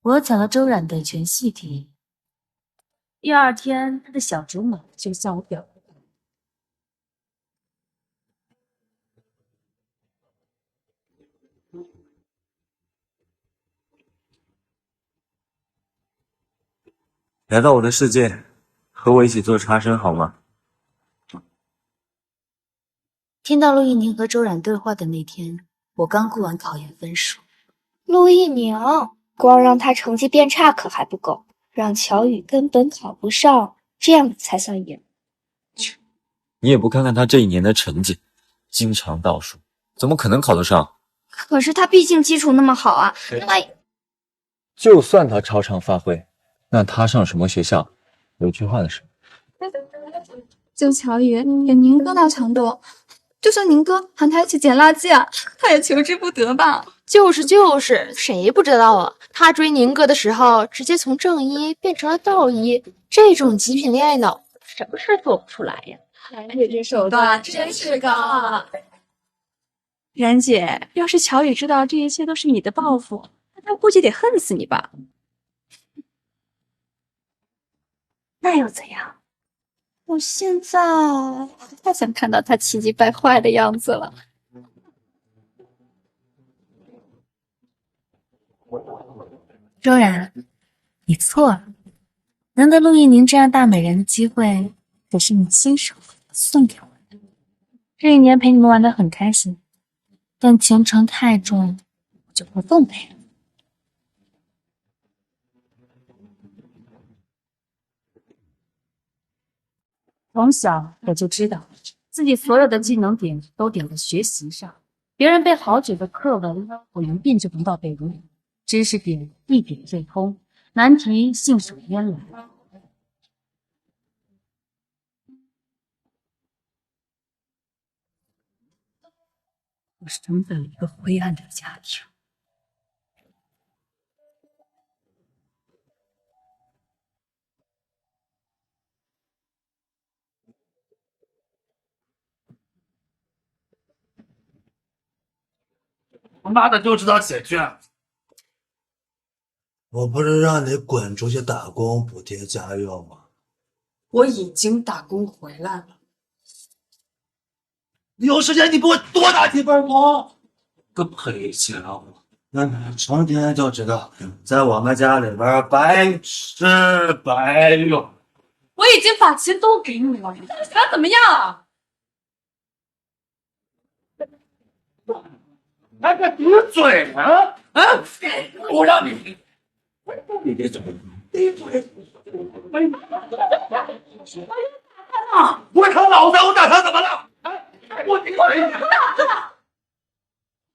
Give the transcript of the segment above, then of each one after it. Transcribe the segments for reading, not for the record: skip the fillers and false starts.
我抢了周冉的全系题。第二天，他的小竹马就向我表白。来到我的世界，和我一起做茶声好吗？听到陆一宁和周冉对话的那天，我刚过完考研分数。陆一宁，光让他成绩变差可还不够，让乔宇根本考不上，这样才算赢。你也不看看他这一年的成绩，经常倒数，怎么可能考得上？可是他毕竟基础那么好啊，那么就算他超常发挥，那他上什么学校？有句话的事。就乔宇连宁哥那程度，就算宁哥喊他一起捡垃圾啊，他也求之不得吧？就是，谁不知道啊？他追宁哥的时候，直接从正一变成了倒一，这种极品恋爱脑，什么事做不出来呀？冉姐这手段真是高啊！冉姐，要是乔宇知道这一切都是你的报复，那他估计得恨死你吧？那又怎样？我现在太想看到他气急败坏的样子了。周冉，你错了，能得陆一宁这样大美人的机会，可是你亲手送给我的。这一年陪你们玩得很开心，但前程太重，我就不奉陪了。从小我就知道，自己所有的技能点都点在学习上。别人背好久的课文，我一遍就能倒背如流；知识点一点最通，难题信手拈来。我生在了一个灰暗的家庭。他妈的就知道写卷。我不是让你滚出去打工补贴家用吗？我已经打工回来了。你有时间你给我多打几份工。个赔家伙！那你成天就知道在我们家里边白吃白用。我已经把钱都给你了，你想怎么样啊？还个顶嘴呢？啊！我让你，你别走，闭嘴！我打老子，我打他怎么了？我顶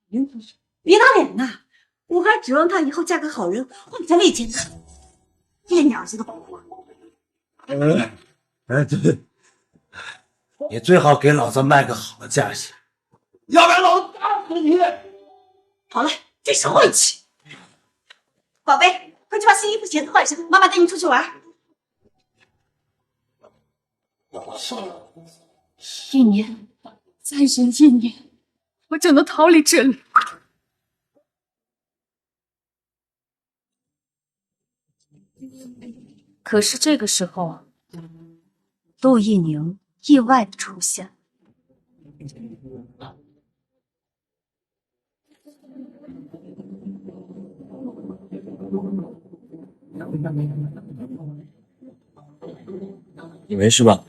你别打脸呐！我还指望他以后嫁个好人，换彩礼钱呢。一点儿子都不活。对，你最好给老子卖个好的价钱，要不然老子打死你！好了，这是晦气。宝贝，快去把新衣服鞋子换上，妈妈带你出去玩。一年，再剩一年，我就能逃离这里。可是这个时候，陆一宁意外的出现。你没事吧？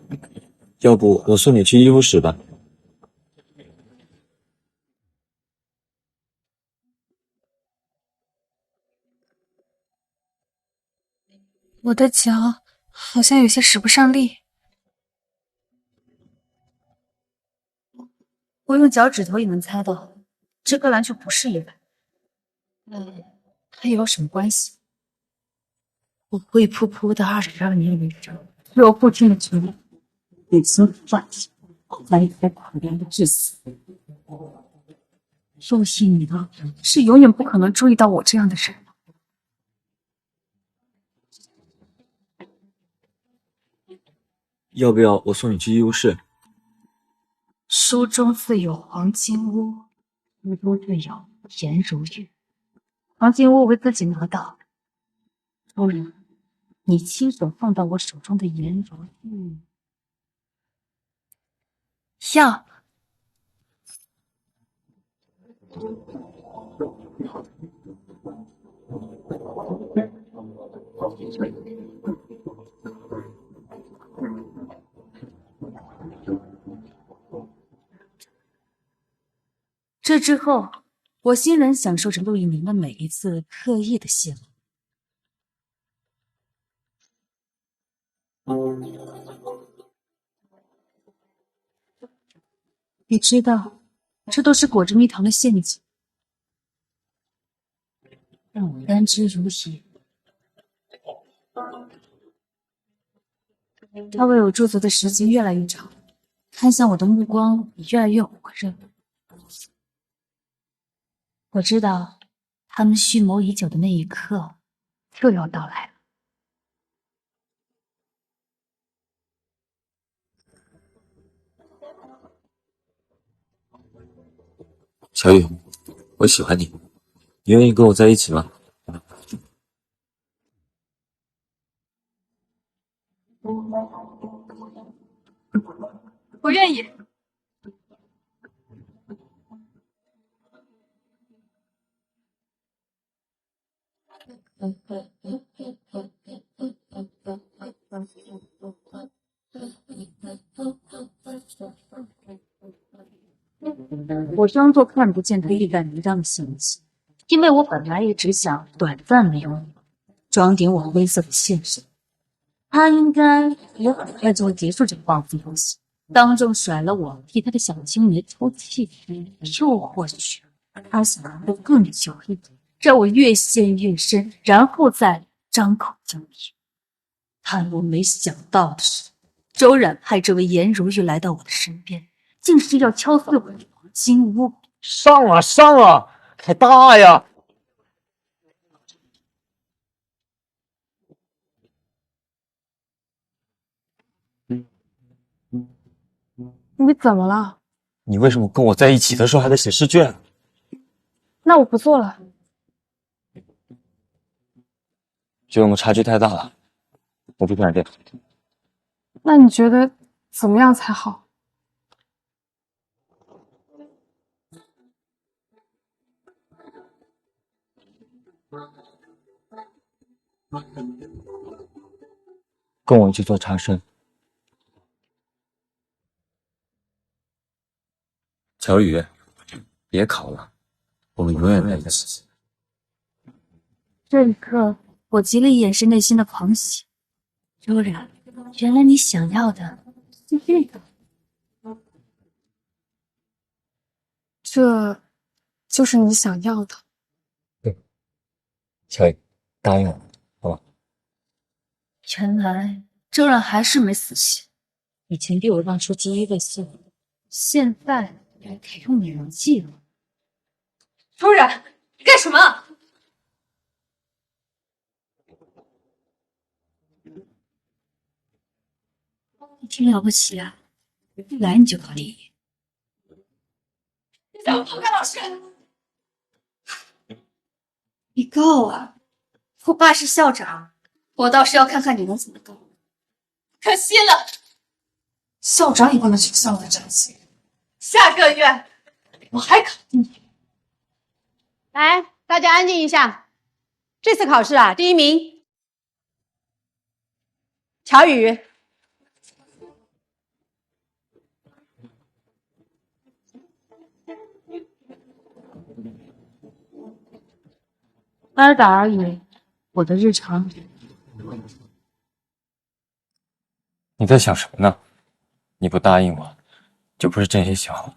要不我送你去医务室吧。我的脚好像有些使不上力，我用脚趾头也能猜到，这颗篮球不是意外。它有什么关系？我灰扑扑的22年人生，有不听的权利，也曾犯下来也可怜的至死。陆一宁是永远不可能注意到我这样的人。要不要我送你去医务室？书中自有黄金屋，屋中自有颜如玉。黄金屋为自己拿到，夫人，你亲手放到我手中的颜如玉，要。这之后，我欣然享受着陆一鸣的每一次刻意的泄露。你知道，这都是裹着蜜糖的陷阱，让我甘之如饴。他为我驻足的时间越来越长，看向我的目光也越来越火热。我知道，他们蓄谋已久的那一刻就要到来了。小雨，我喜欢你，你愿意跟我在一起吗？我愿意。我装作看不见他欲盖弥彰的嫌弃，因为我本来也只想短暂的拥有，装点我灰色的现实。他应该也很快就会结束这个报复游戏，当众甩了我，替他的小青梅出气。又或许他想要的更久一点，让我越陷越深，然后再张口就义。但我没想到的是，周冉派这位颜如玉来到我的身边，竟是要敲碎我的黄金屋。上啊上啊，开大呀！你怎么了？你为什么跟我在一起的时候还在写试卷？那我不做了。觉得我们差距太大了，我不想这样。那你觉得怎么样才好？跟我一起做茶参。小雨，别考了，我们永远在一起。这一刻，我极力掩饰内心的狂喜。周冉，原来你想要的是这个。这就是你想要的。对，小雨，答应我，好吧？原来周冉还是没死心，以前逼我让出第一位素，现在也改用美人计了。周冉，你干什么？你挺了不起啊，一来你就搞联谊。你怎么偷看老师？你够啊！我爸是校长，我倒是要看看你能怎么够。可惜了，校长也不能取消我的战绩。下个月我还考你。来，大家安静一下。这次考试啊，第一名乔宇。挨打而已，我的日常。你在想什么呢？你不答应我，就不是真心喜欢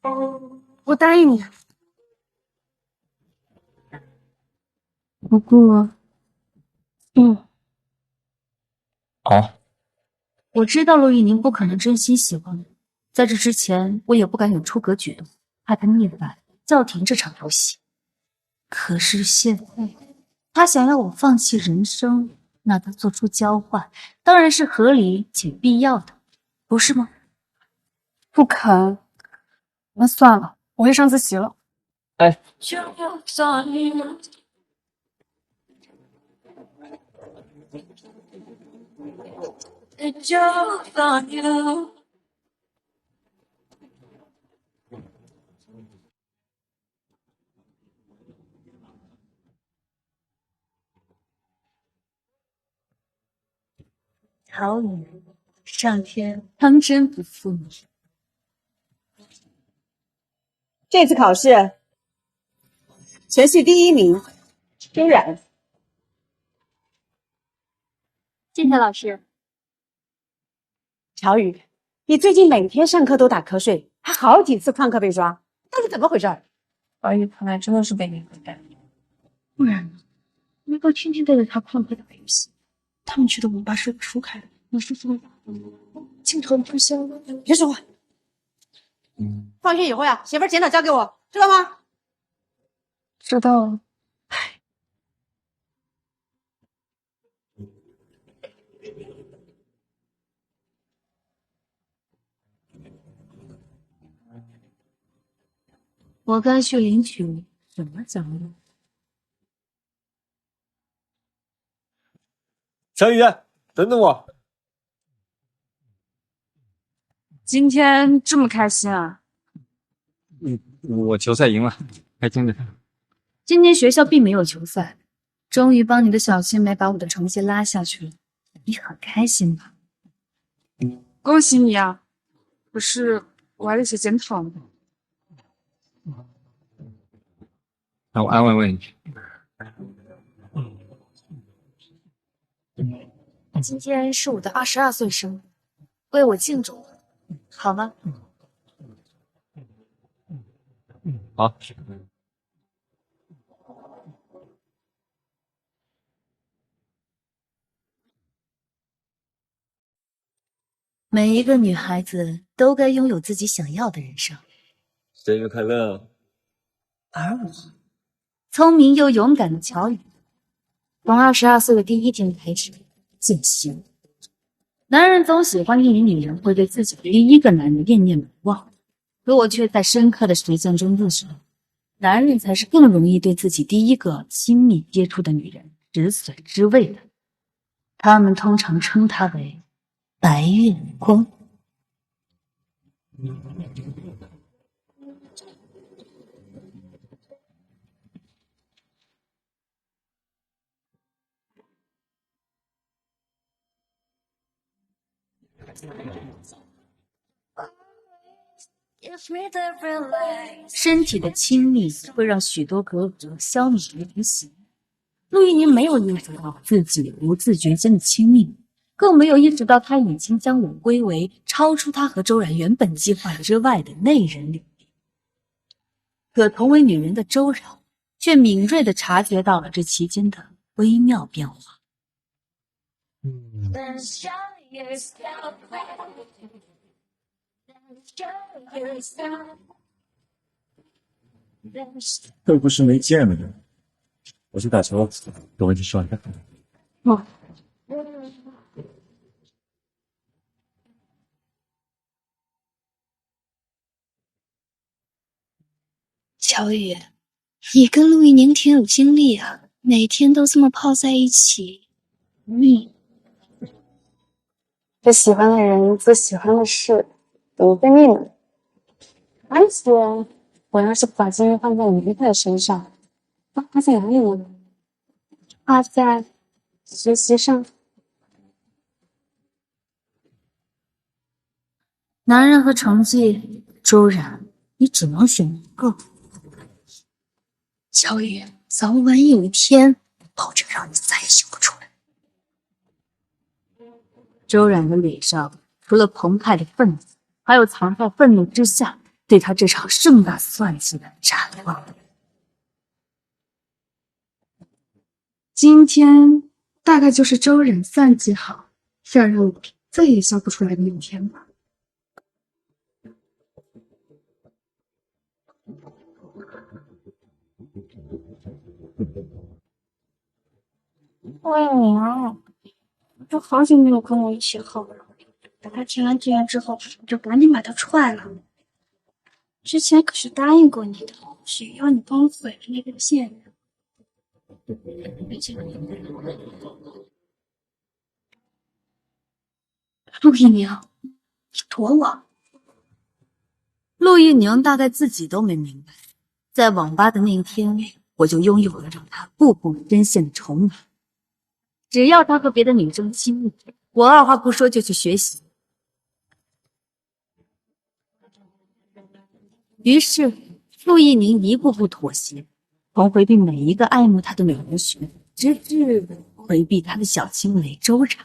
我。我答应你。不过，啊？我知道陆一宁不可能真心喜欢我，在这之前，我也不敢有出格举动，怕他逆反，叫停这场游戏。可是现在，他想要我放弃人生，那他做出交换，当然是合理且必要的，不是吗？不肯，那算了，我去上自习了。哎， Just on you。好雨，上天当真不负你。这次考试，全系第1名，周冉。谢谢老师。乔宇，你最近每天上课都打瞌睡，还好几次旷课被抓，到底怎么回事？怀疑看来真的是被你给带了，不然呢？能够天天带着他旷课打游戏，他们去的网吧是初开的，你是说经常通宵？别说话。放学以后呀，写份检讨交给我，知道吗？知道了。我该去领取什么奖励？小雨，等等我。今天这么开心啊？我球赛赢了，开心的。今天学校并没有球赛，终于帮你的小青梅把我的成绩拉下去了，你很开心吧？恭喜你啊！可是我还得写检讨呢。让我安慰问你。今天是我的22岁生日，为我庆祝，好吗？好。每一个女孩子都该拥有自己想要的人生。生日快乐！而我，聪明又勇敢的乔宇，从22岁的第一天开始践行。男人总喜欢一名女人会对自己的第一个男人念念不忘，可我却在深刻的实践中认识到，男人才是更容易对自己第一个亲密接触的女人食髓知味的。他们通常称她为白月光。身体的亲密会让许多隔阂消弭于无形。陆一宁没有意识到自己不自觉间的亲密，更没有意识到他已经将我归为超出他和周冉原本计划之外的内人领域。可同为女人的周冉，却敏锐地察觉到了这其间的微妙变化。又不是没见了人，我去打球，等我一起吃晚饭。哦。乔宇，你跟陆一宁挺有经历啊，每天都这么泡在一起，腻。这喜欢的人做喜欢的事，怎么会腻呢？而且，我要是把精力放在你的身上，花在哪里呢？花在学习上。男人和成绩，周冉，你只能选一个。乔宇，早晚有一天，保证让你再也醒不出来。周冉的脸上除了澎湃的愤怒，还有藏在愤怒之下对他这场盛大算计的展望。今天大概就是周冉算计好，要让你再也笑不出来的那天吧。魏宁，都好久没有跟我一起喝了。等他填完志愿之后，我就赶紧把他踹了。之前可是答应过你的，只要你帮我毁了那个贱人。陆一鸣，你躲我！陆一宁大概自己都没明白，在网吧的那一天，我就拥有了让他步步深陷的筹码。只要他和别的女生亲密，我二话不说就去学习。于是，陆一宁一步步妥协，从回避每一个爱慕他的女同学，直至回避他的小青梅周苷。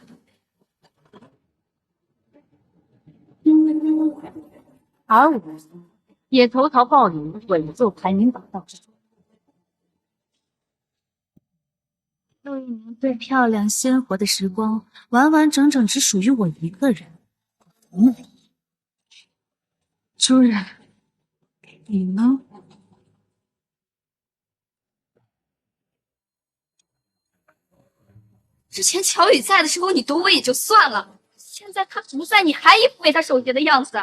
而我也投桃报李，稳坐排名榜倒数。陆一鸣最漂亮鲜活的时光，完完整整只属于我一个人。主人，你呢？之前乔宇在的时候，你躲我也就算了，现在他不在，你还一副为他守节的样子。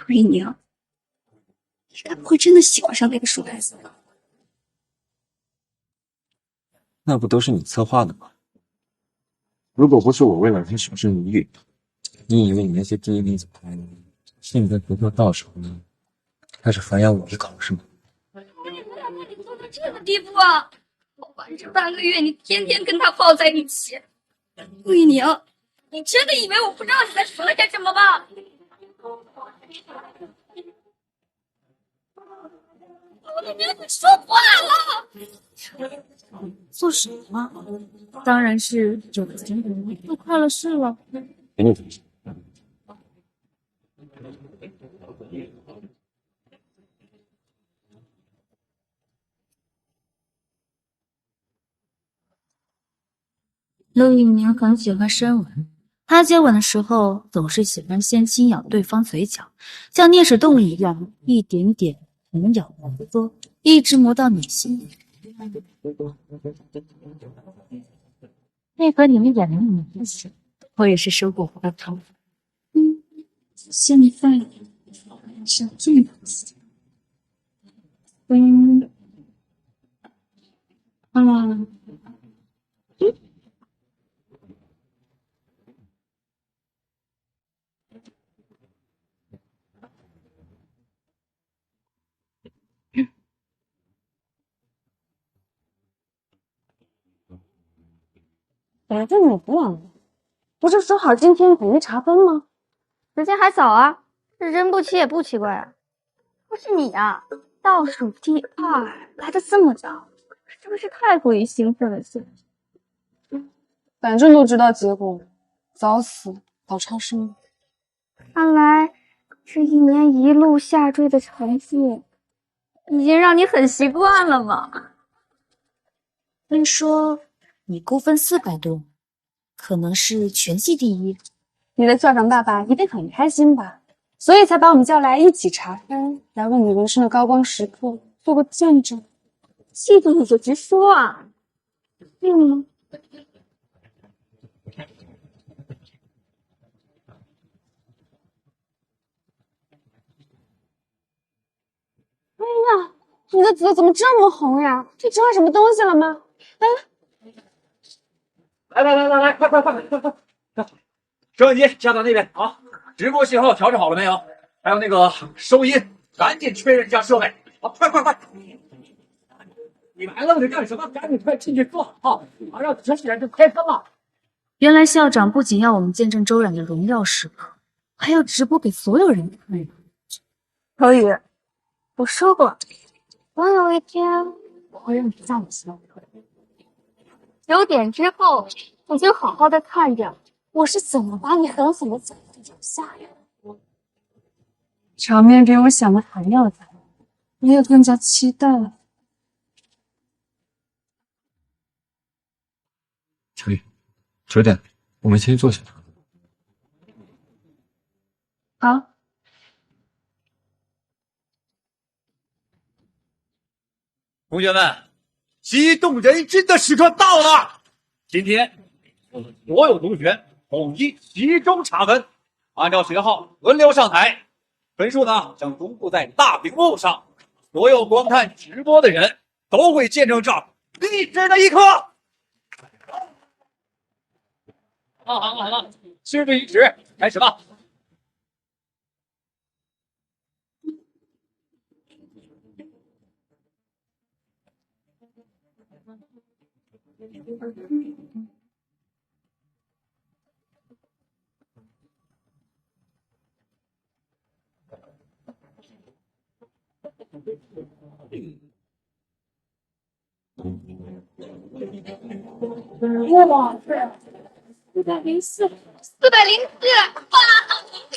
陆一宁，你该不会真的喜欢上那个鼠孩子吧？那不都是你策划的吗？如果不是我为了他守身如玉，你以为你那些第一名怎么来的？现在不做到手呢，开始反咬我一口是吗？你不要把你做到这个地步啊！我玩这半个月，你天天跟他抱在一起。陆一宁，你真的以为我不知道你在说些什么吗？陆一宁，你说话了！做什么？当然是做快乐事了。给你陆一鸣很喜欢深吻，他接吻的时候总是喜欢先轻咬对方嘴角，像啮齿动物一样一点点猛咬摩挲，一直磨到你心里。配合你们演的那么明显，我也是收过花头。仙米饭是这么吃。咋这么晚了？不是说好今天统一查分吗？时间还早啊，这人不齐也不奇怪啊。不是你啊，倒数第二来的这么早，是不是太过于兴奋了些？反正都知道结果，早死早超生。看来这一年一路下坠的成绩，已经让你很习惯了嘛。听说你估分400多，可能是全系第一。你的校长爸爸一定很开心吧，所以才把我们叫来一起查分，来为你人生的高光时刻做个见证。嫉妒你就直说啊。哎呀，你的嘴怎么这么红呀？这吃坏什么东西了吗？来，快！收音机架到那边啊！直播信号调整好了没有？还有那个收音，赶紧确认一下设备啊！快！你们还愣着干什么？赶紧快进去坐啊！马上主持人就开分了。原来校长不仅要我们见证周冉的荣耀时刻，还要直播给所有人看。何宇，我说过，总有一天我会让你在我心里。9点之后，你就好好的看着我是怎么把你狠狠的宰在脚下呀！场面比我想的还要大，我也更加期待了。小雨，9点，我们先去坐下。好。同学们，激动人心的时刻到了！今天，所有同学统一集中查分，按照学号轮流上台，分数呢将公布在大屏幕上，所有观看直播的人都会见证这励志的一刻。好了，事不宜迟，开始吧。404，哇！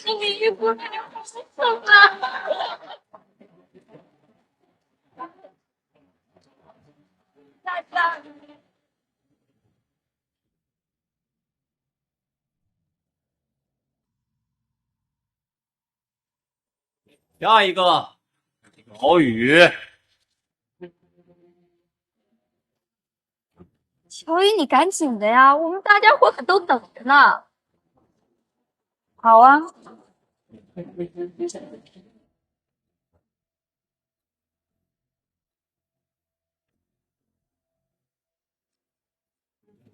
你一不看就好爽啊！大家，下一个，小雨。乔宇，你赶紧的呀，我们大家伙可都等着呢。好啊。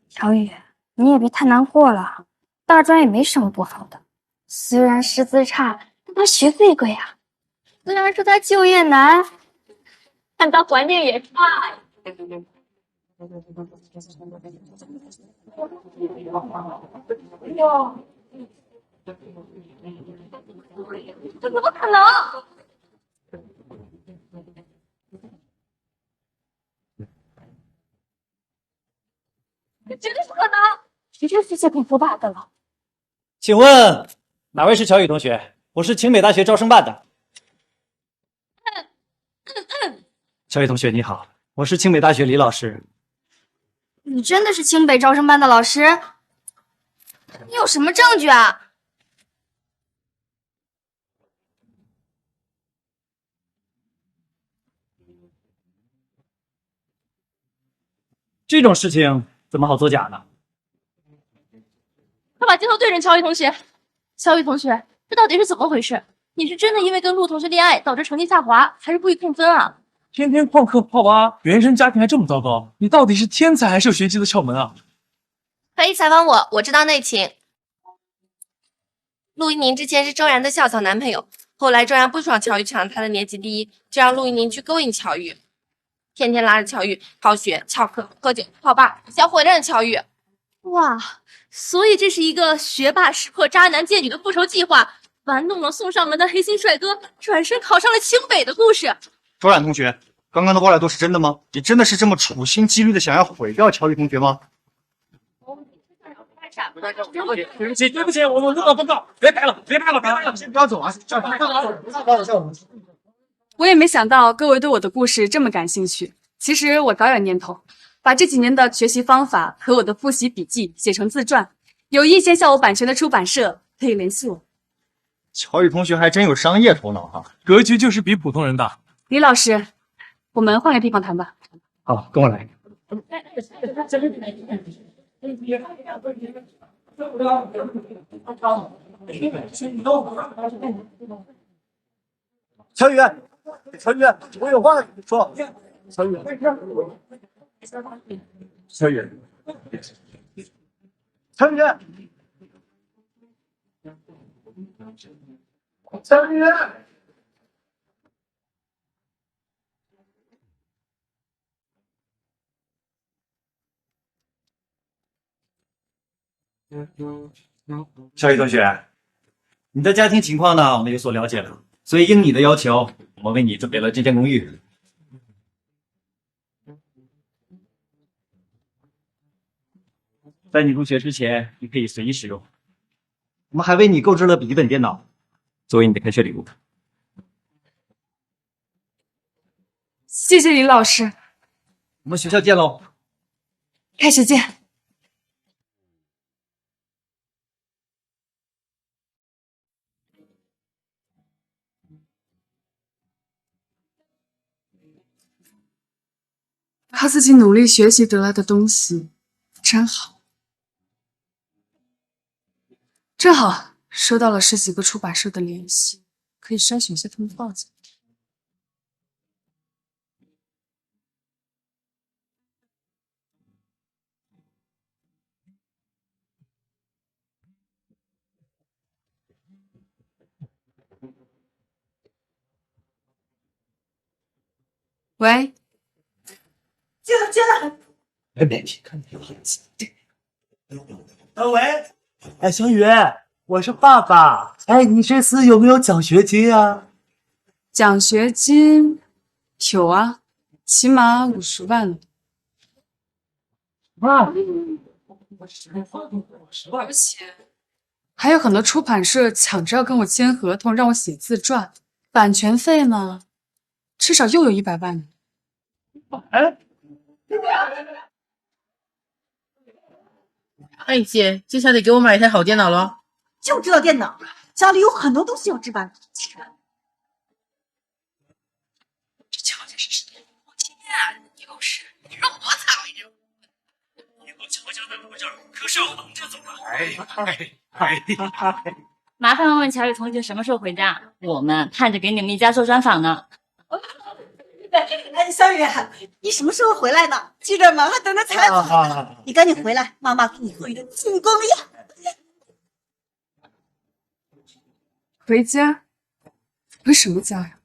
乔宇，你也别太难过了，大专也没什么不好的，虽然师资差，但他学费贵啊。虽然说他就业难，但他环境也差呀。哇！这怎么可能？这绝对不可能！谁这世界更说霸的了？请问哪位是乔宇同学？我是清北大学招生办的。乔宇同学你好，我是清北大学李老师。你真的是清北招生办的老师？你有什么证据啊？这种事情怎么好作假呢？快把镜头对准乔宇同学。乔宇同学，这到底是怎么回事？你是真的因为跟陆同学恋爱导致成绩下滑，还是故意控分啊？天天旷课泡吧，原生家庭还这么糟糕，你到底是天才还是有学习的窍门啊？可以采访我，我知道内情。陆一宁之前是周然的校草男朋友，后来周然不爽乔宇抢了他的年级第一，就让陆一宁去勾引乔宇，天天拉着乔宇逃学、翘课、喝酒、泡吧，想毁了乔宇。哇，所以这是一个学霸识破渣男贱女的复仇计划，玩弄了送上门的黑心帅哥，转身考上了清北的故事。卓然同学，刚刚的爆料都是真的吗？你真的是这么处心积虑的想要毁掉乔宇同学吗？对不起，我录到报告，别拍了，先不要走啊！我也没想到各位对我的故事这么感兴趣。其实我早有念头，把这几年的学习方法和我的复习笔记写成自传，有意见向我版权的出版社可以联系我。乔宇同学还真有商业头脑哈，格局就是比普通人大。李老师，我们换个地方谈吧。好，跟我来。乔宇，我有话跟你说。乔宇，乔宇，乔宇同学，你的家庭情况呢，我们有所了解了，所以应你的要求，我们为你准备了这间公寓。在你入学之前，你可以随意使用。我们还为你购置了笔记本电脑，作为你的开学礼物。谢谢李老师，我们学校见喽！开学见。靠自己努力学习得来的东西，真好。正好收到了十几个出版社的联系，可以筛选一下他们报价。喂，进来。喂，哎，小雨，我是爸爸。哎，你这次有没有奖学金啊？奖学金有啊，起码50万了。而且还有很多出版社抢着要跟我签合同，让我写自传，版权费嘛，至少又有100万呢。哎，哎姐，这下得给我买一台好电脑了。就知道电脑，家里有很多东西要置办。这乔家是我亲啊，又是你让我咋为着？以后乔家在我这儿可是要横着走的。麻烦问问乔宇同学什么时候回家？我们盼着给你们一家做专访呢。哎，小雨，你什么时候回来呢？记者们还等着采访呢。你赶紧回来，妈妈给你做一个庆功宴。回家？回什么家呀？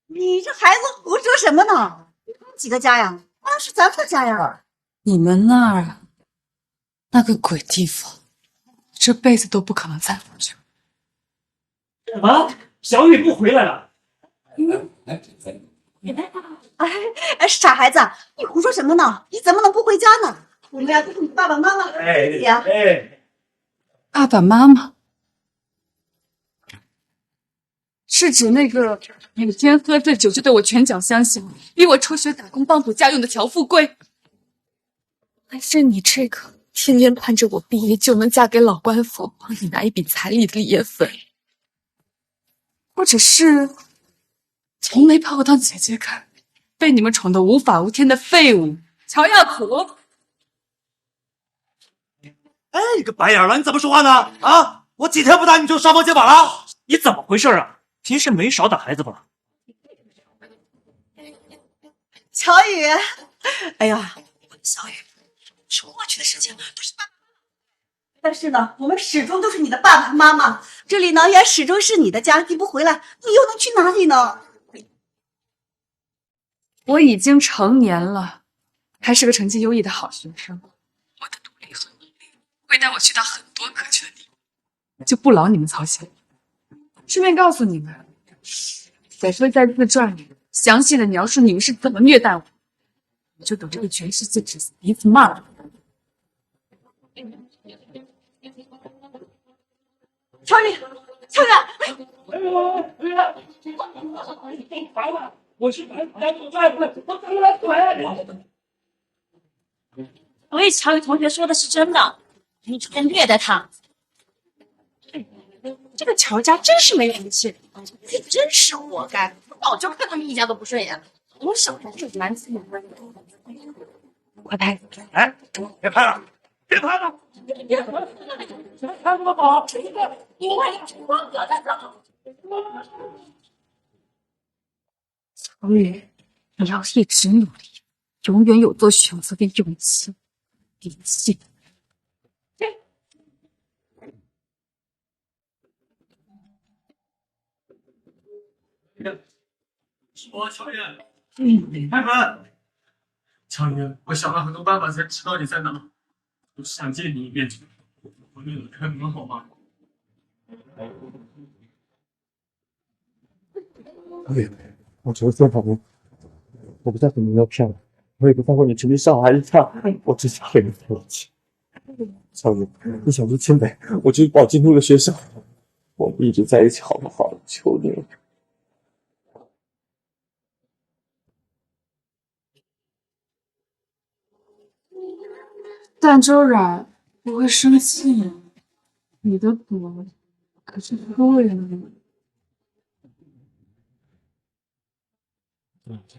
你这孩子胡说什么呢？几个家呀？那是咱们的家呀。你们那儿啊，那个鬼地方，这辈子都不可能再回去。什么？小雨不回来了？哎，傻孩子，你胡说什么呢？你怎么能不回家呢？我们俩都是你爸爸妈妈。爸爸妈妈是指那个每天喝醉酒就对我拳脚相向，逼我辍学打工帮补家用的乔富贵，还是你这个天天盼着我毕业就能嫁给老官府，帮你拿一笔彩礼的李叶粉，或者是从没把我当姐姐看，被你们宠得无法无天的废物乔耀祖？哎，你个白眼狼，你怎么说话呢？啊，我几天不打你就上房揭瓦了？你怎么回事啊？平时没少打孩子吧？乔宇，哎呀，小雨，是过去的事情，都是爸爸妈妈。但是呢，我们始终都是你的爸爸妈妈，这里呢也始终是你的家。你不回来，你又能去哪里呢？我已经成年了，还是个成绩优异的好学生。我的努力和努力会带我去到很多可去的地方，就不劳你们操心。顺便告诉你们，我会在自传里详细的描述你们是怎么虐待我，你就等着被全世界指死鼻子骂了。乔宇，乔宇，我是白白狗卖的，我怎么来滚？所以乔宇同学说的是真的，你在虐待他。这个乔家真是没人气，真是活该！早就看他们一家都不顺眼，从小就蛮自然的。快拍！哎，别拍了，别拍了！别拍那么好，你快点我哥在走。乔宇，你要一直努力，永远有做选择的勇气、底气。我乔宇，开门。乔宇，我想了很多办法才知道你在哪，我想见你一面。我累了，开门好吗？乔宇，我求求你，我不再和你要骗了，我也不再为你成绩上海一差，我只想和你在一起。乔宇，你想入清北，我就保进入了学校，我们一直在一起好不好？求你了。但周冉不会生气呀，你的毒可是多呀。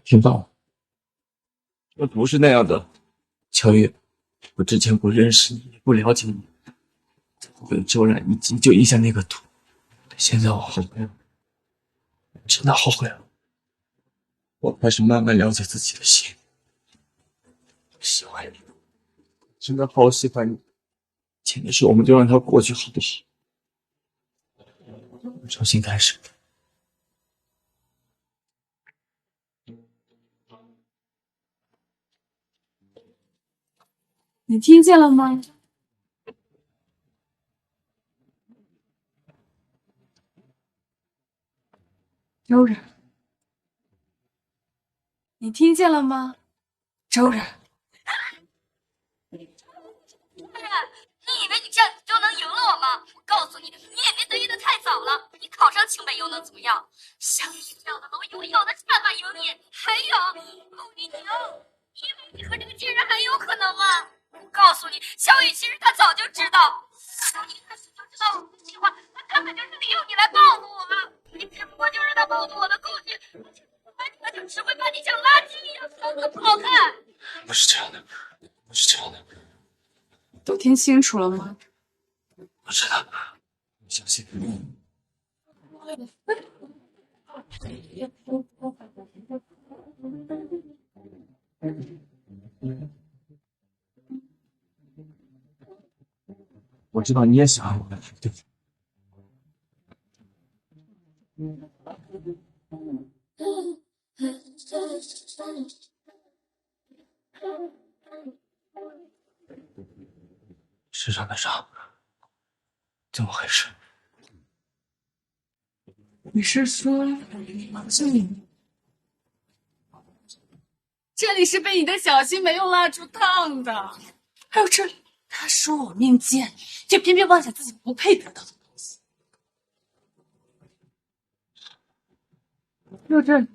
听到了，我不是那样的，乔宇，我之前不认识你，也不了解你，为了周冉一急就印下那个毒，现在我后悔了，真的后悔了。我开始慢慢了解自己的心，喜欢你，真的好喜欢你。前的事我们就让它过去，好不好？重新开始。你听见了吗？周然，你听见了吗？周然。你以为你这样就能赢了我吗？我告诉你，你也别得意的太早了。你考上清北又能怎么样？像你这样的蝼蚁，我有的是办法赢你。还有陆一宁，因为你和这个贱人还有可能吗？我告诉你，小雨其实他早就知道，他一开始就知道我的计划，他根本就是利用你来报复我。你只不过就是他报复我的工具，他就只会把你像垃圾一样扫得不好看。不是这样的，不是这样的。都听清楚了吗？我知道，你相信。我知道你也喜欢我，对不对？世上的伤，怎么回事？你是说这里？这里是被你的小心没用蜡烛烫的，还有这里，他说我命贱，却偏偏妄想自己不配得到的东西。就这里，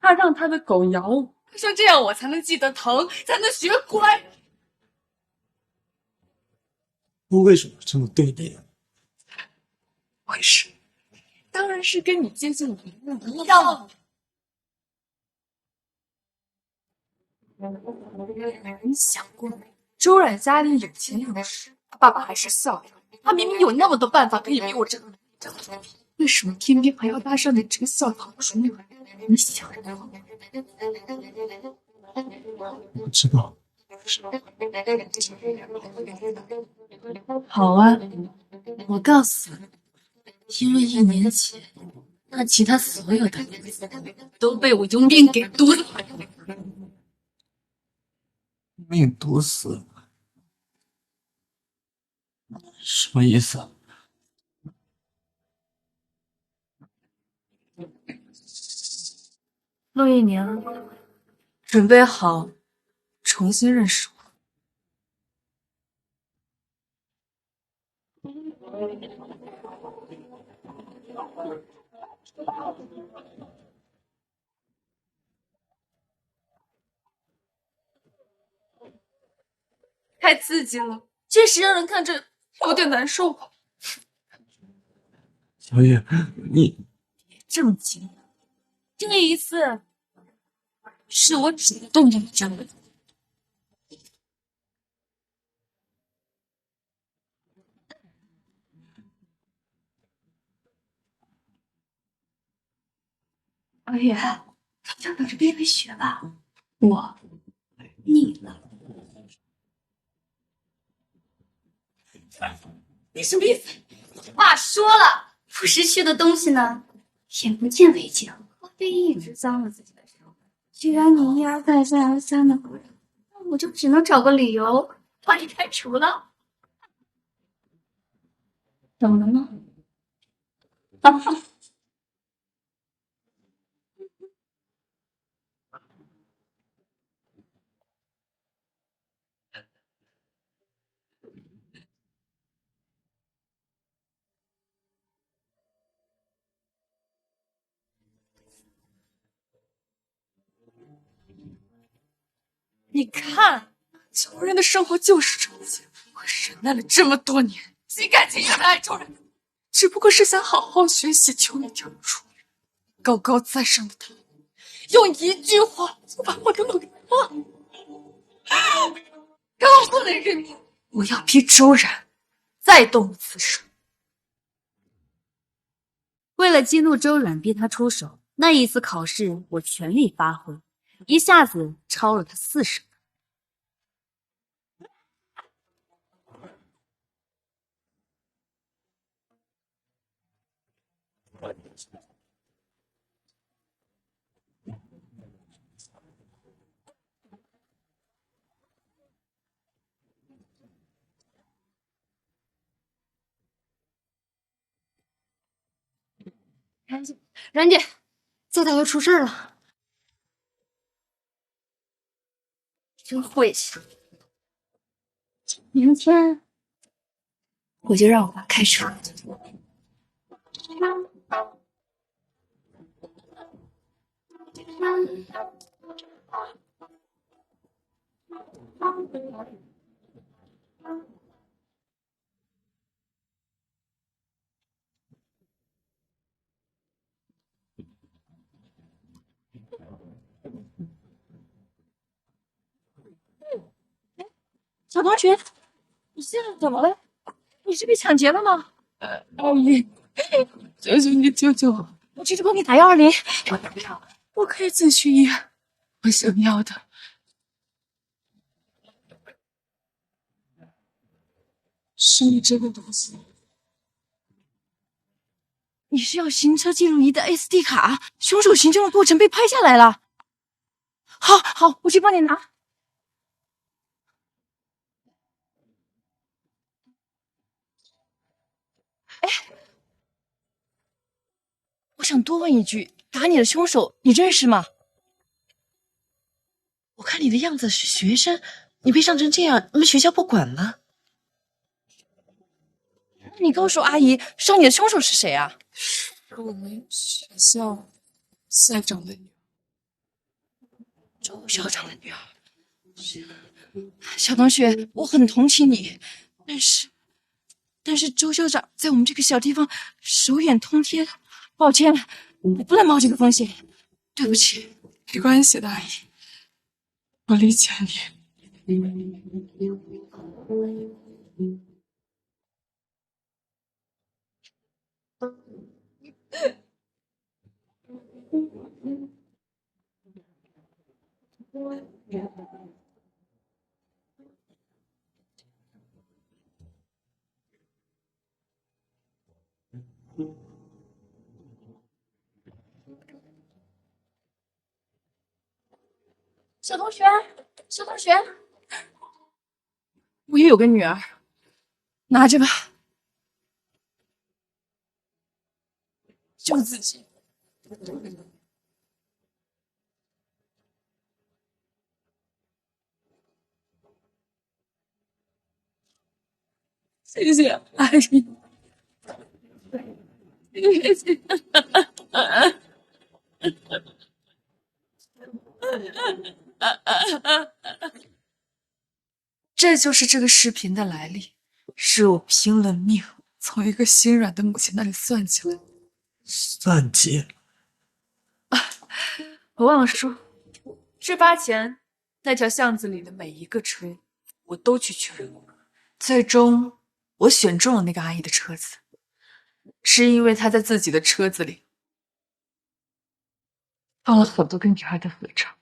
他让他的狗咬我，像这样我才能记得疼，才能学乖。我为什么这么对你呢？为什么？当然是跟你接近一模一样。你想过没？周冉家里有钱有势，他爸爸还是校长，他明明有那么多办法可以比我挣得多，为什么偏偏还要搭上你这个校长主女？你想得到吗？我知道。好啊，我告诉你，因为1年前，那其他所有的人都被我用命给毒死。命毒死？什么意思？陆一宁，准备好重新认识我。太刺激了，确实让人看着有点难受。小雨，你别这么惊讶，这一次是我主动认真的。哎呀，就等着憋憋血吧，我腻了。你什么意思？话说了，不失去的东西呢，眼不见为净，何必一直脏了自己的手？既然你一而再再而三的不认，那我就只能找个理由把你开除了。懂了吗？你看，穷人的生活就是这些。我忍耐了这么多年，心甘情愿的爱周然，只不过是想好好学习，求你这样出人。高高在上的他，用一句话就把我的路给断了。告诉了人民，我要逼周然再动一次手。为了激怒周冉，逼他出手，那一次考试我全力发挥，一下子超了他40分。然姐，这大又出事了，真晦气！明天我就让我爸开除了。小同学，你现在怎么了？你是被抢劫了吗？阿姨，求求你救救我！我这就帮你打120。不要，我可以自己去医院。我想要的是你这个东西。你是要行车记录仪的 SD 卡？凶手行凶的过程被拍下来了。好，我去帮你拿。哎，我想多问一句，打你的凶手你认识吗？我看你的样子是学生，你被伤成这样，你们学校不管吗？你告诉阿姨，伤你的凶手是谁啊？是我们学校校长的女儿。周校长的女儿。小同学，我很同情你，但是周校长在我们这个小地方手眼通天，抱歉，我不能冒这个风险，对不起。没关系的，阿姨，我理解你。小同学，我也有个女儿，拿着吧，救自己。谢谢阿姨。谢谢。这就是这个视频的来历，是我拼了命从一个心软的母亲那里算起来的。算计？我忘了说，事发前那条巷子里的每一个车我都去确认过，最终我选中了那个阿姨的车子，是因为她在自己的车子里放了很多跟女儿的合照，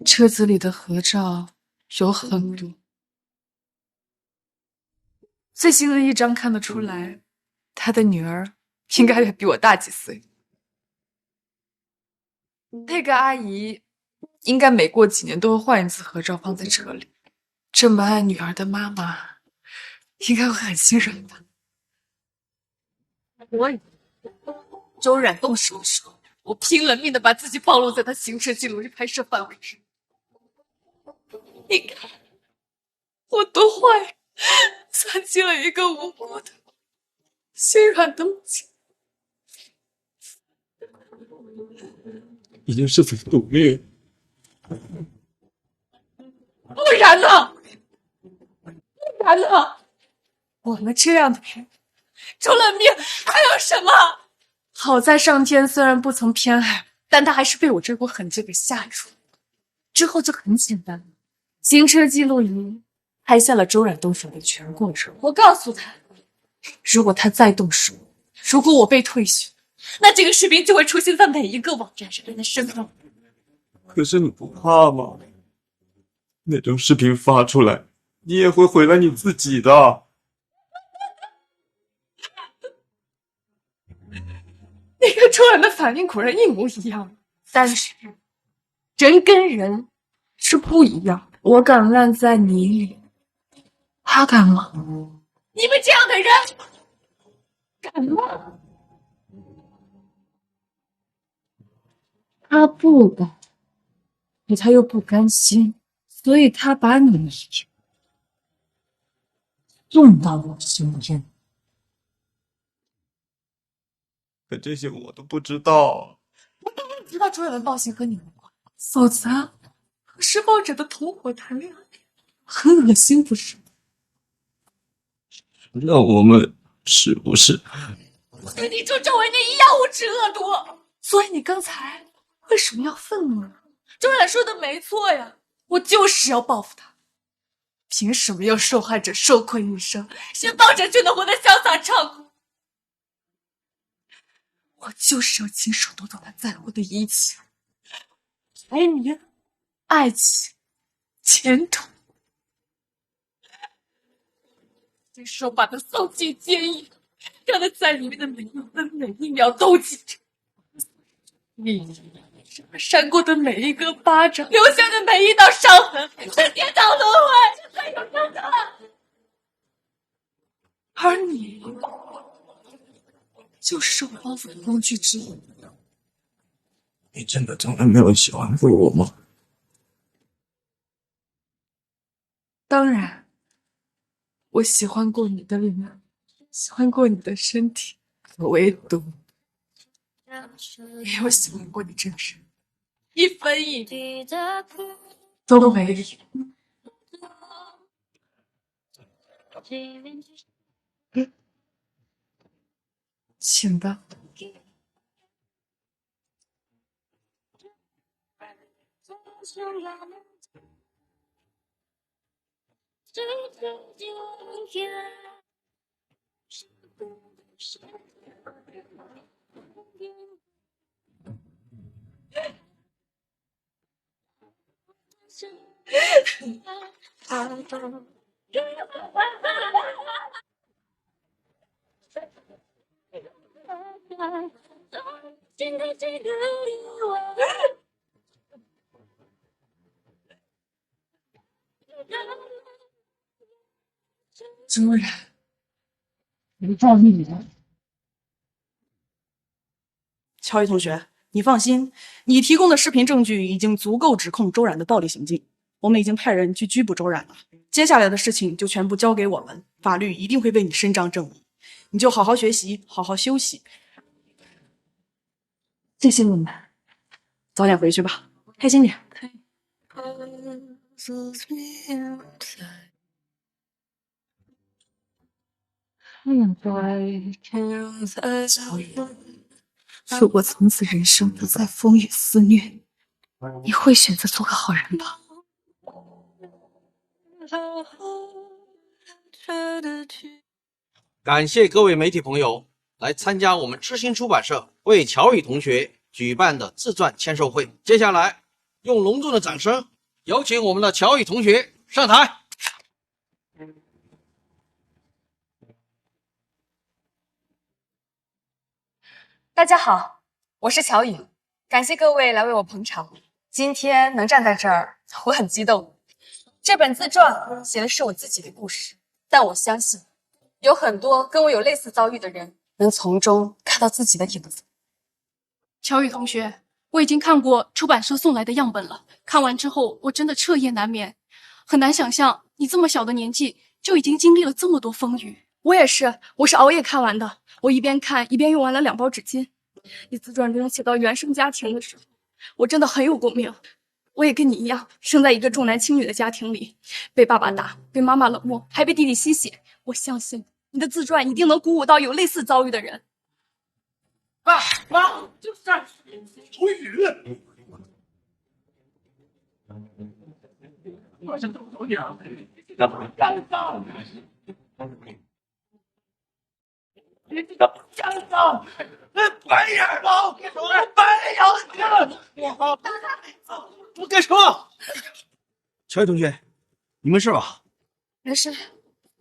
车子里的合照有很多。最新的一张看得出来，他的女儿应该也比我大几岁。那个阿姨应该每过几年都会换一次合照放在车里。这么爱女儿的妈妈，应该会很信任吧？周冉动手的时候，我拼了命的把自己暴露在他行车记录仪拍摄范围之内。你看，我多坏！算计了一个无辜的、心软的母亲。已经是否赌命？不然呢？不然呢？我们这样的人，除了命还有什么？好在上天虽然不曾偏爱，但他还是被我这股狠劲给吓住了。之后就很简单了，行车记录仪拍下了周冉动手的全过程。我告诉他，如果他再动手，如果我被退学，那这个视频就会出现在每一个网站上面的身份。可是你不怕吗？那种视频发出来，你也会毁了你自己的。你个周然的反应果然一模一样，但是人跟人是不一样的。我敢烂在泥里，他敢吗？你们这样的人敢吗？他不敢，可他又不甘心，所以他把你送到我身边。可这些我都不知道。我当然知道周远的暴行和你无关，否则和施暴者的同伙谈恋爱，很恶心，不是？那我们是不是？跟你周周围那一样无耻恶毒。所以你刚才为什么要愤怒呢？周冉说的没错呀，我就是要报复他。凭什么要受害者受困一生，施暴者却能活得潇洒畅快？我就是要亲手夺走他在乎的一切，财名、爱情、前途，亲手把他送进监狱，让他在里面的每一分每一秒都记着。扇过的每一个巴掌，留下的每一道伤痕，是跌倒轮回，是最有真的。而你，就是我报复的工具之一。你真的从来没有喜欢过我吗？当然，我喜欢过你的脸，喜欢过你的身体，可唯独没有喜欢过你这个人，一分一厘都没有。请吧。周然，你放屁了！乔宇同学，你放心，你提供的视频证据已经足够指控周冉的暴力行径，我们已经派人去拘捕周冉了。接下来的事情就全部交给我们，法律一定会为你伸张正义。你就好好学习，好好休息。谢谢你们，早点回去吧，开心点。乔宇，如果从此人生不再风雨肆虐，你会选择做个好人吧？感谢各位媒体朋友来参加我们知行出版社为乔宇同学举办的自传签售会。接下来，用隆重的掌声有请我们的乔宇同学上台。大家好，我是乔宇，感谢各位来为我捧场。今天能站在这儿，我很激动。这本自传写的是我自己的故事，但我相信有很多跟我有类似遭遇的人能从中看到自己的影子。乔宇同学，我已经看过出版社送来的样本了，看完之后我真的彻夜难眠，很难想象你这么小的年纪就已经经历了这么多风雨。我也是，我是熬夜看完的，我一边看一边用完了2包纸巾。你自传中写到原生家庭的时候，我真的很有共鸣。我也跟你一样，生在一个重男轻女的家庭里，被爸爸打，被妈妈冷漠，还被弟弟吸血。我相信你的自传一定能鼓舞到有类似遭遇的人。妈，就是楚雨，我是走娘，你这不干燥，你这不干燥，白眼狼，我白咬你！我干什么？乔宇同学，你没事吧？没事，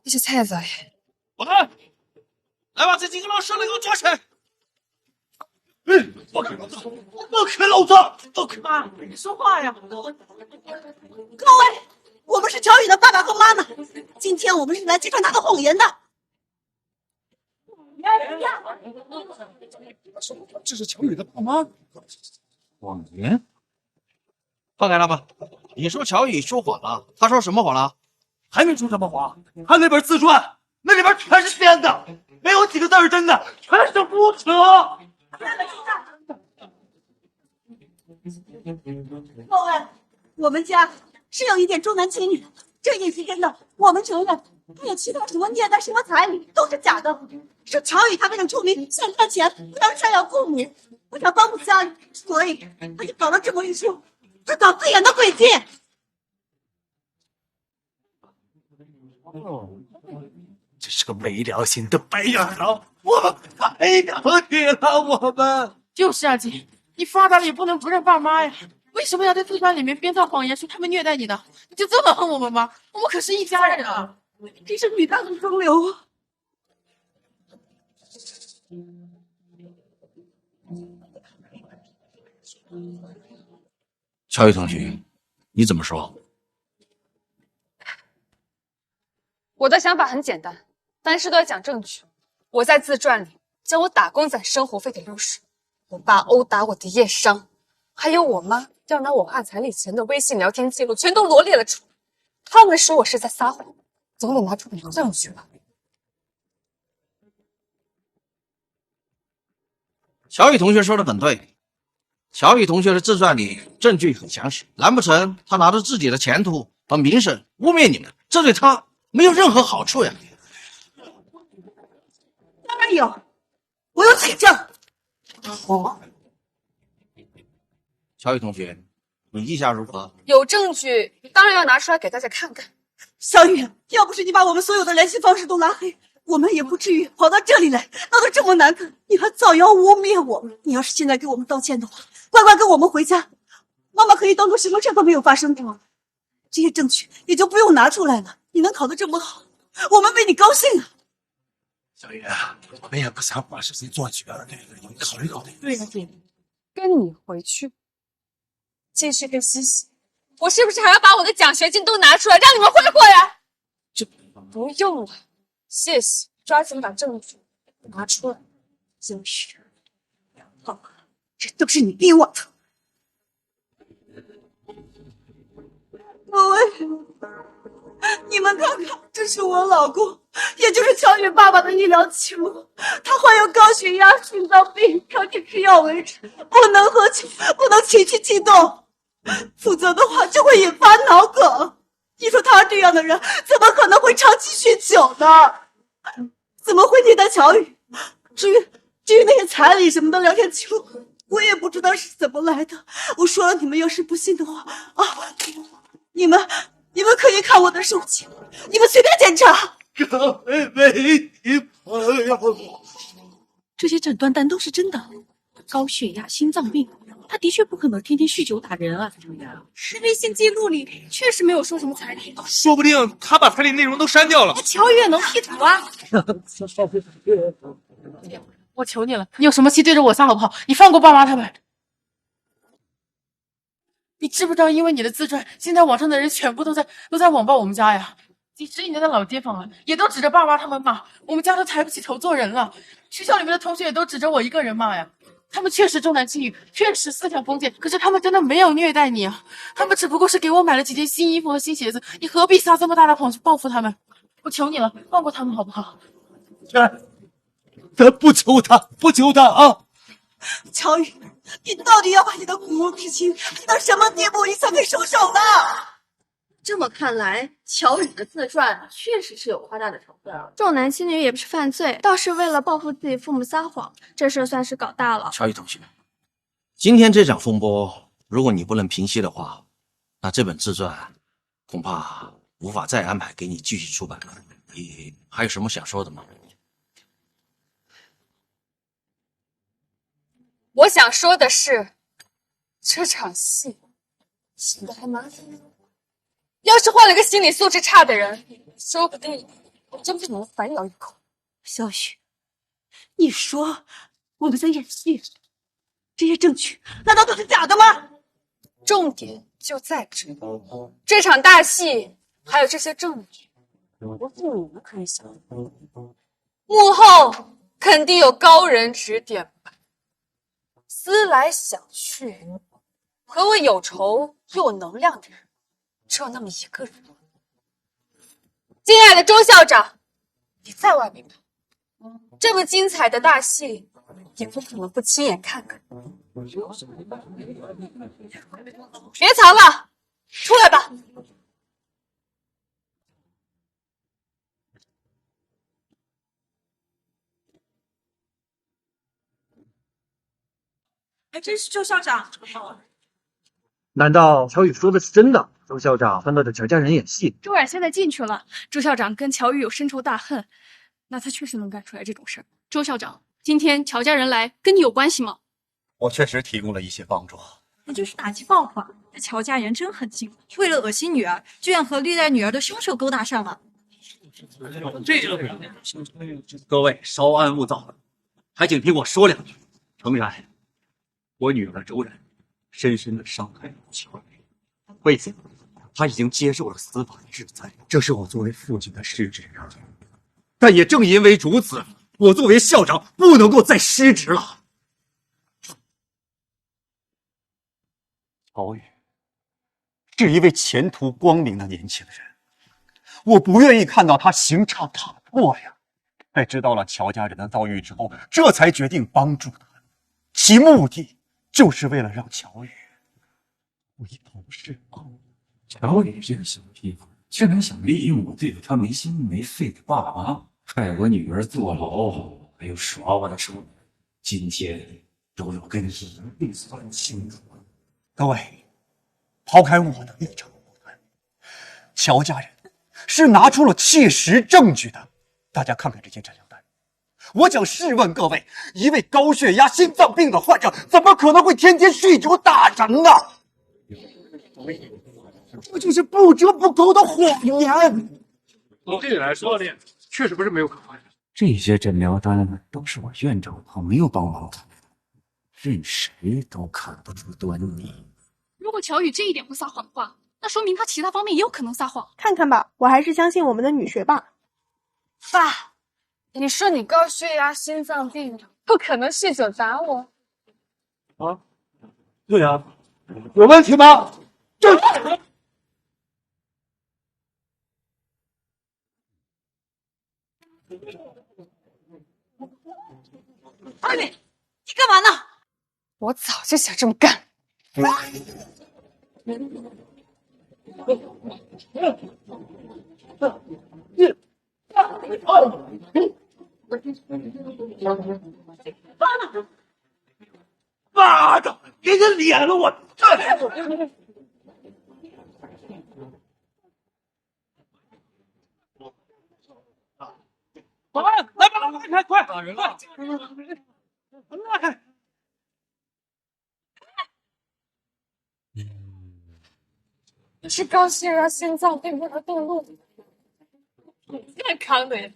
一些菜仔。我看，来把这几个老实的给我抓起来！不可老子，不可老子，不可！妈，你说话呀！各位，我们是乔宇的爸爸和妈妈，今天我们是来揭穿他的谎言的。这是乔宇的爸妈。谎言？放开他吧！你说乔宇说谎了，他说什么谎了？还没说什么谎，他那本自传那里边全是编的，没有几个字是真的，全是胡扯。各位，我们家是有一点重男轻女，这也是真的，我们承认。还有其他什么虐待、什么彩礼都是假的。是乔宇他为了出名想赚钱，不想赡养父母，不想帮助家里，所以他就搞了这么一出自导自演的诡计。这是个没良心的白眼狼，我们太了解了，我们就是啊，姐，你发达了也不能不认爸妈呀。为什么要在自传里面编造谎言说他们虐待你呢？你就这么恨我们吗？我们可是一家人啊！这是女大的风流啊！乔宇同学，你怎么说？我的想法很简单，凡事都要讲证据。我在自传里将我打工仔生活费的流水，我爸殴打我的夜伤，还有我妈要拿我换彩礼钱的微信聊天记录，全都罗列了出来。他们说我是在撒谎，总得拿出点证据吧。乔宇同学说的很对，乔宇同学的自传里证据很详实，难不成他拿着自己的前途和名声污蔑你们？这对他没有任何好处呀！当然有，我有举证。好，乔宇同学，你意下如何？有证据当然要拿出来给大家看看。小雨，要不是你把我们所有的联系方式都拉黑，我们也不至于跑到这里来，闹得这么难看。你还造谣污蔑我，你要是现在给我们道歉的话，乖乖跟我们回家，妈妈可以当做什么事都没有发生过。这些证据也就不用拿出来了。你能考得这么好，我们为你高兴啊！小雨，我们也不想把事情做绝了，对不对？你考虑考虑。对呀，姐，跟你回去，继续跟西西。我是不是还要把我的奖学金都拿出来，让你们挥霍呀？这不用了，谢谢，抓紧把证据拿出来。小雨，好，这都是你逼我的。各位，你们看看，这是我老公，也就是乔宇爸爸的医疗记录。他患有高血压、心脏病，长期吃药维持，不能喝酒，不能情绪激动，否则的话就会引发脑梗。你说他这样的人，怎么可能会长期酗酒呢？怎么会虐待乔宇？至于那些彩礼什么的聊天记录，我也不知道是怎么来的。我说了，你们要是不信的话啊，你们可以看我的手机，你们随便检查。各位媒体朋友，这些诊断单都是真的，高血压、心脏病，他的确不可能天天酗酒打人啊。微信记录里确实没有说什么彩礼，说不定他把彩礼内容都删掉了。乔宇也能 P 图啊！我求你了，你有什么气对着我撒好不好？你放过爸妈他们。你知不知道，因为你的自传，现在网上的人全部都在网暴我们家呀？几十年的老街坊了，也都指着爸妈他们骂，我们家都抬不起头做人了。学校里面的同学也都指着我一个人骂呀。他们确实重男轻女，确实思想封建，可是他们真的没有虐待你啊！他们只不过是给我买了几件新衣服和新鞋子，你何必撒这么大的谎去报复他们？我求你了，放过他们好不好？咱不求他，不求他啊！乔宇，你到底要把你的骨肉之亲逼到什么地步，你才会收手呢？这么看来，乔宇的自传确实是有夸大的成分啊。重男轻女也不是犯罪，倒是为了报复自己父母撒谎，这事算是搞大了。乔宇同学，今天这场风波，如果你不能平息的话，那这本自传恐怕无法再安排给你继续出版了。你还有什么想说的吗？我想说的是，这场戏演的还蛮好。要是换了个心理素质差的人，说不定我真不能反咬一口。小雨，你说我们在演戏？这些证据难道都是假的吗？重点就在这里，这场大戏还有这些证据，我是你们可以想，幕后肯定有高人指点吧。思来想去，和我有仇又有能量的人，只有那么一个人。敬爱的周校长，你在外面吧，这么精彩的大戏，也不可能不亲眼看看。别藏了，出来吧。还真是周校长。难道乔宇说的是真的？周校长帮着乔家人演戏？周冉现在进去了，周校长跟乔宇有深仇大恨，那他确实能干出来这种事儿。周校长，今天乔家人来，跟你有关系吗？我确实提供了一些帮助。那就是打击放话，这乔家人真狠心，为了恶心女儿，居然和虐待女儿的凶手勾搭上了。各位稍安勿躁，还请听我说两句。诚然，我女儿周冉深深的伤害了乔宇，为此，她已经接受了司法的制裁，这是我作为父亲的失职啊。但也正因为如此，我作为校长不能够再失职了。乔宇是一位前途光明的年轻人，我不愿意看到他行差踏错呀。在知道了乔家人的遭遇之后，这才决定帮助他，其目的就是为了让乔宇回头是岸。乔宇这个小屁孩，居然想利用我对付他没心没肺的爸妈，害我女儿坐牢，还有耍我的手。今天都要跟你一并算清楚。各位，抛开我的立场不谈，乔家人是拿出了切实证据的。大家看看这些诊疗单，我想试问各位，一位高血压、心脏病的患者，怎么可能会天天酗酒打人呢？这就是不折不扣的谎言。从这里来说，确实不是没有可能。这些诊疗单都是我院长朋友帮忙看的，任谁都看不出端倪。如果乔宇这一点不撒谎的话，那说明他其他方面也有可能撒谎。看看吧，我还是相信我们的女学霸。爸，你说你高血压、心脏病，不可能酗酒打我啊？对呀，有问题吗？这。阿宇，你干嘛呢？我早就想这么干。妈的，给人脸了我！保安，来吧，来开，快！打人了！来！你是高血压、心脏病和动路健康的呀。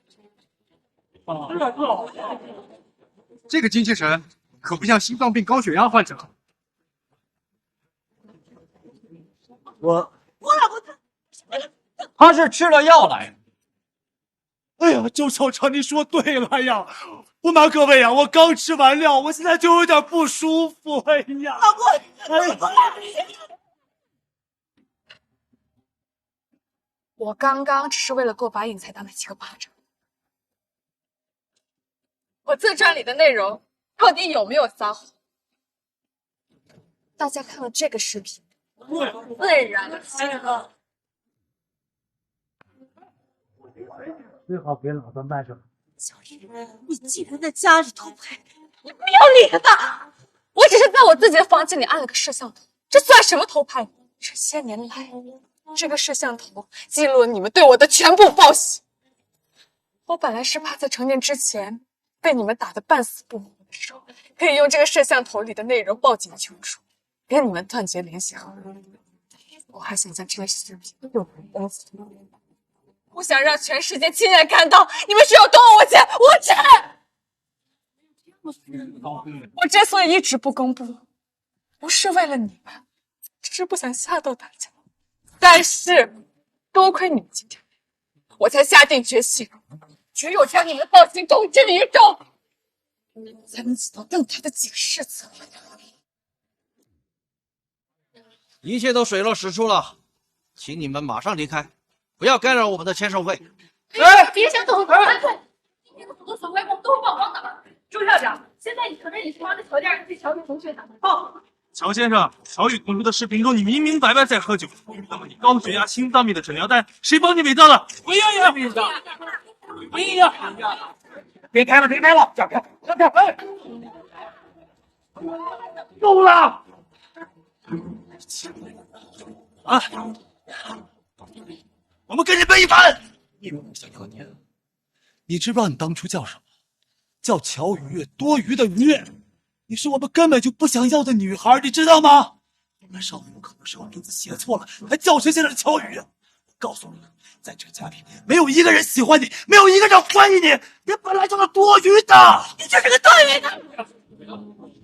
这个精气神可不像心脏病、高血压患者。我老婆他是吃了药来的。哎呀，周校长，你说对了呀！不瞒各位啊，我刚吃完药，我现在就有点不舒服。哎呀，老婆，我刚刚只是为了过把瘾才打了几个巴掌。我自传里的内容到底有没有撒谎？大家看了这个视频，自然清了。最好别老在麦上。小雨，你竟然在家里偷拍，你不要脸吧！我只是在我自己的房间里安了个摄像头，这算什么偷拍？这些年来，这个摄像头记录了你们对我的全部报喜。我本来是怕在成年之前被你们打得半死不活的时候，可以用这个摄像头里的内容报警求助，跟你们断绝联系后，我还想将这些视频用来报复。不想让全世界亲眼看到你们是有多么我姐无耻。我之所以一直不公布，不是为了你们，只是不想吓到大家。但是多亏你们今天，我才下定决心，只有将你们放心动这一种，才能起到更大的警示作用。一切都水落石出了，请你们马上离开，不要干扰我们的签售会。哎，别想走，干脆今天的所作所为我们都会曝光的。朱校长，现在你承认你是帮着乔家人替乔宇同学打的炮？乔先生，乔宇同学的视频中，你明明白白在喝酒。那么你高血压、心脏病的诊疗单，谁帮你伪造的？不一样，不一样！别开了，别开了，让开，让开！哎，够了！啊！我们跟你背一盘！你以为我想要你？你知不知道你当初叫什么？叫乔鱼，多余的鱼。你是我们根本就不想要的女孩，你知道吗？你们上户口的时候名字写错了，还叫谁现在的乔鱼？我告诉你，在这个家里没有一个人喜欢你，没有一个人欢迎你，你本来就是多余的，你就是个多余的。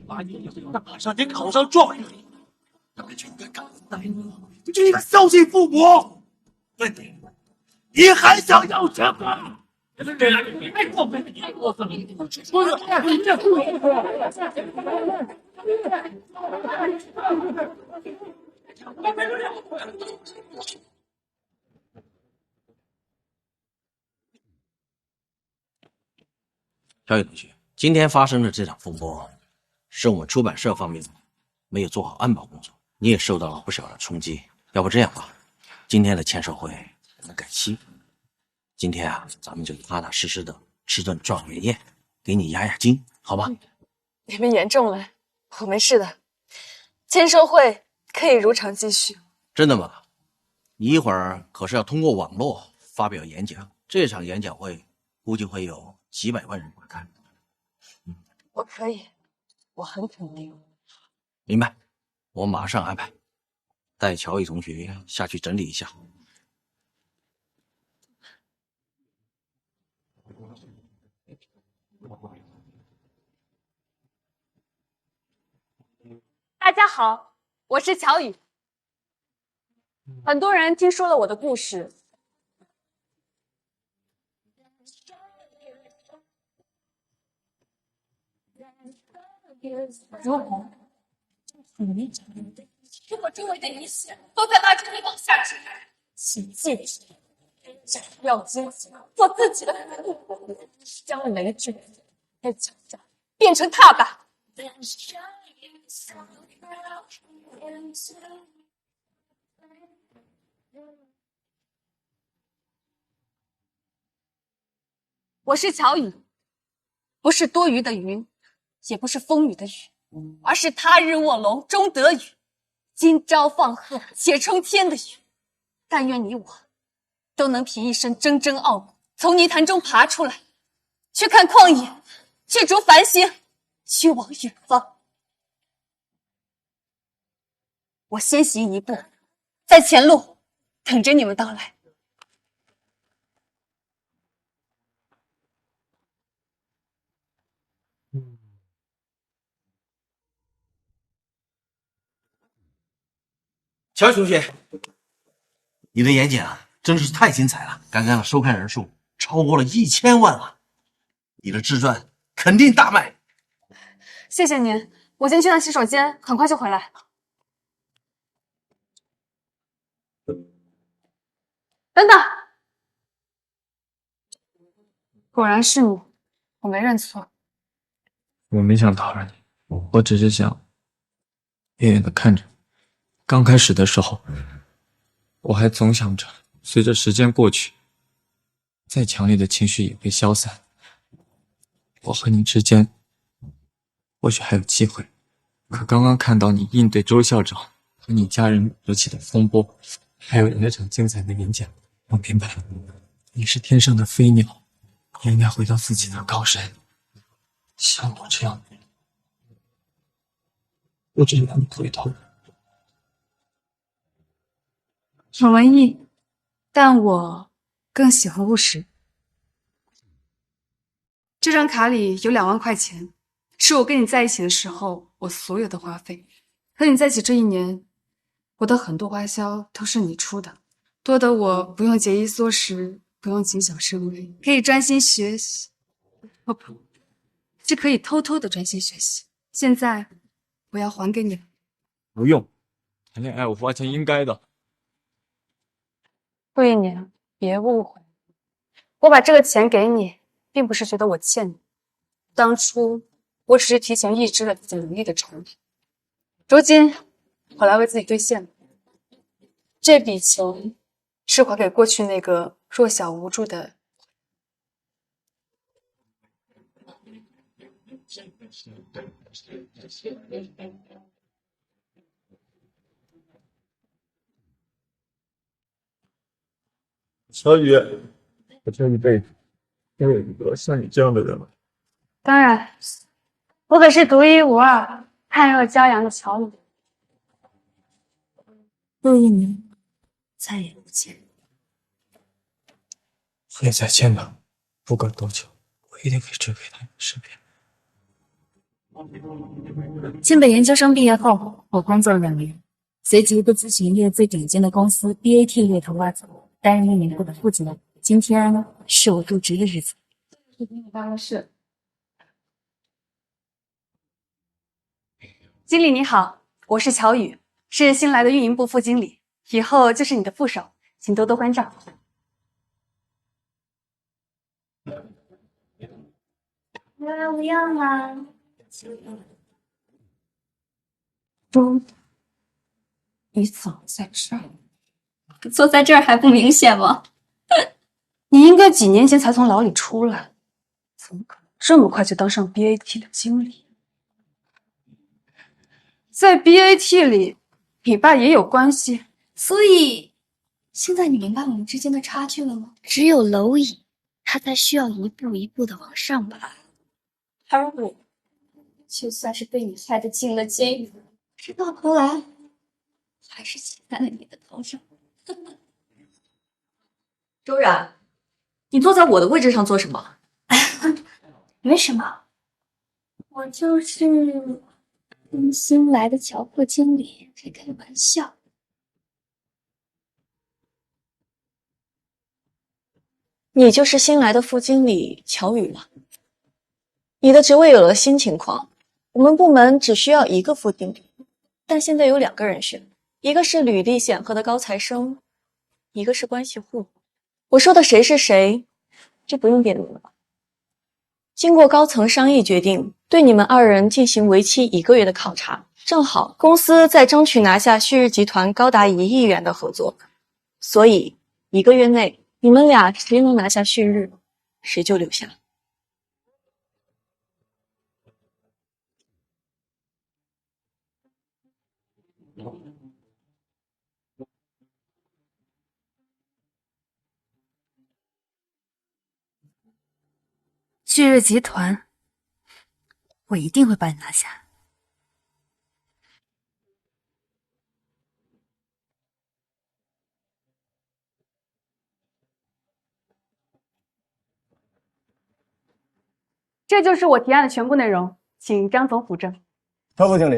把你养大上，你考上状元，那就应该感恩戴德，你就应该孝敬父母。问你，你还想要什么？太过分了！太过分了！乔宇同学，今天发生的这场风波，是我们出版社方面没有做好安保工作，你也受到了不小的冲击。要不这样吧，今天的签售会我们改期。今天啊，咱们就踏踏实实的吃顿状元宴，给你压压惊，好吧？你们言重了，我没事的。签售会可以如常继续。真的吗？你一会儿可是要通过网络发表演讲，这场演讲会估计会有几百万人观看。我可以，我很肯定。明白，我马上安排，带乔宇同学下去整理一下。大家好，我是乔宇。很多人听说了我的故事，如虹，如果周围的一切都在那这里往下沉，请记住，要坚强，做自己的人，将雷震在脚下变成踏板。我是乔宇，不是多余的鱼，也不是风雨的雨，而是他日卧龙终得雨，今朝放鹤且冲天的雨。但愿你我都能凭一身铮铮傲骨，从泥潭中爬出来，去看旷野，去逐繁星，去往远方。我先行一步，在前路等着你们到来。乔宇同学，你的演讲真是太精彩了，刚刚的收看人数超过了1000万了，你的自传肯定大卖。谢谢您，我先去趟洗手间，很快就回来。等等，果然是你，我没认错。我没想打扰你，我只是想远远的看着。刚开始的时候，我还总想着，随着时间过去，再强烈的情绪也会消散。我和你之间，或许还有机会。可刚刚看到你应对周校长和你家人惹起的风波，还有你那场精彩的演讲，我明白了，你是天上的飞鸟，也应该回到自己的高山。像我这样的人，我只让你回头。很文艺，但我更喜欢务实。这张卡里有2万块钱，是我跟你在一起的时候我所有的花费。和你在一起这1年，我的很多花销都是你出的，多得我不用节衣缩食，不用谨小慎微，可以专心学习。哦不，是可以偷偷的专心学习。现在我要还给你了。不用，谈恋爱我花钱应该的。陆一年，别误会，我把这个钱给你，并不是觉得我欠你。当初我只是提前预支了自己能力的成本，如今我来为自己兑现了。这笔钱是还给过去那个弱小无助的。小雨，我这一辈子没有一个像你这样的人了。当然，我可是独一无二、判若骄阳的乔雨。陆一年，再也不见。会再见的，不管多久，我一定会追回他们的身边。清北研究生毕业后，我工作2年，随即被咨询业最顶尖的公司 BAT 猎头挖走，担任1年部的副经理。今天是我入职的日子。是经理办公室。经理你好，我是乔雨，是新来的运营部副经理，以后就是你的副手，请多多关照。不要啦。你怎么在这儿？坐在这儿还不明显吗？你应该几年前才从牢里出来，怎么可能这么快就当上 BAT 的经理？在 BAT 里，你爸也有关系，所以现在你明白我们之间的差距了吗？只有蝼蚁，它才需要一步一步的往上爬，而我，就算是被你害得进了监狱，可是到头来还是骑在了你的头上。周然，你坐在我的位置上做什么？没什么，我就是跟新来的乔副经理开开玩笑。你就是新来的副经理乔宇吗？你的职位有了新情况，我们部门只需要1个副经理，但现在有2个人选，一个是履历显赫的高材生，一个是关系户。我说的谁是谁，就不用辩论了吧。经过高层商议决定，对你们2人进行为期1个月的考察，正好公司在争取拿下旭日集团高达1亿元的合作，所以1个月内你们俩谁能拿下旭日，谁就留下。旭日集团，我一定会把你拿下。这就是我提案的全部内容，请张总补正。乔副经理，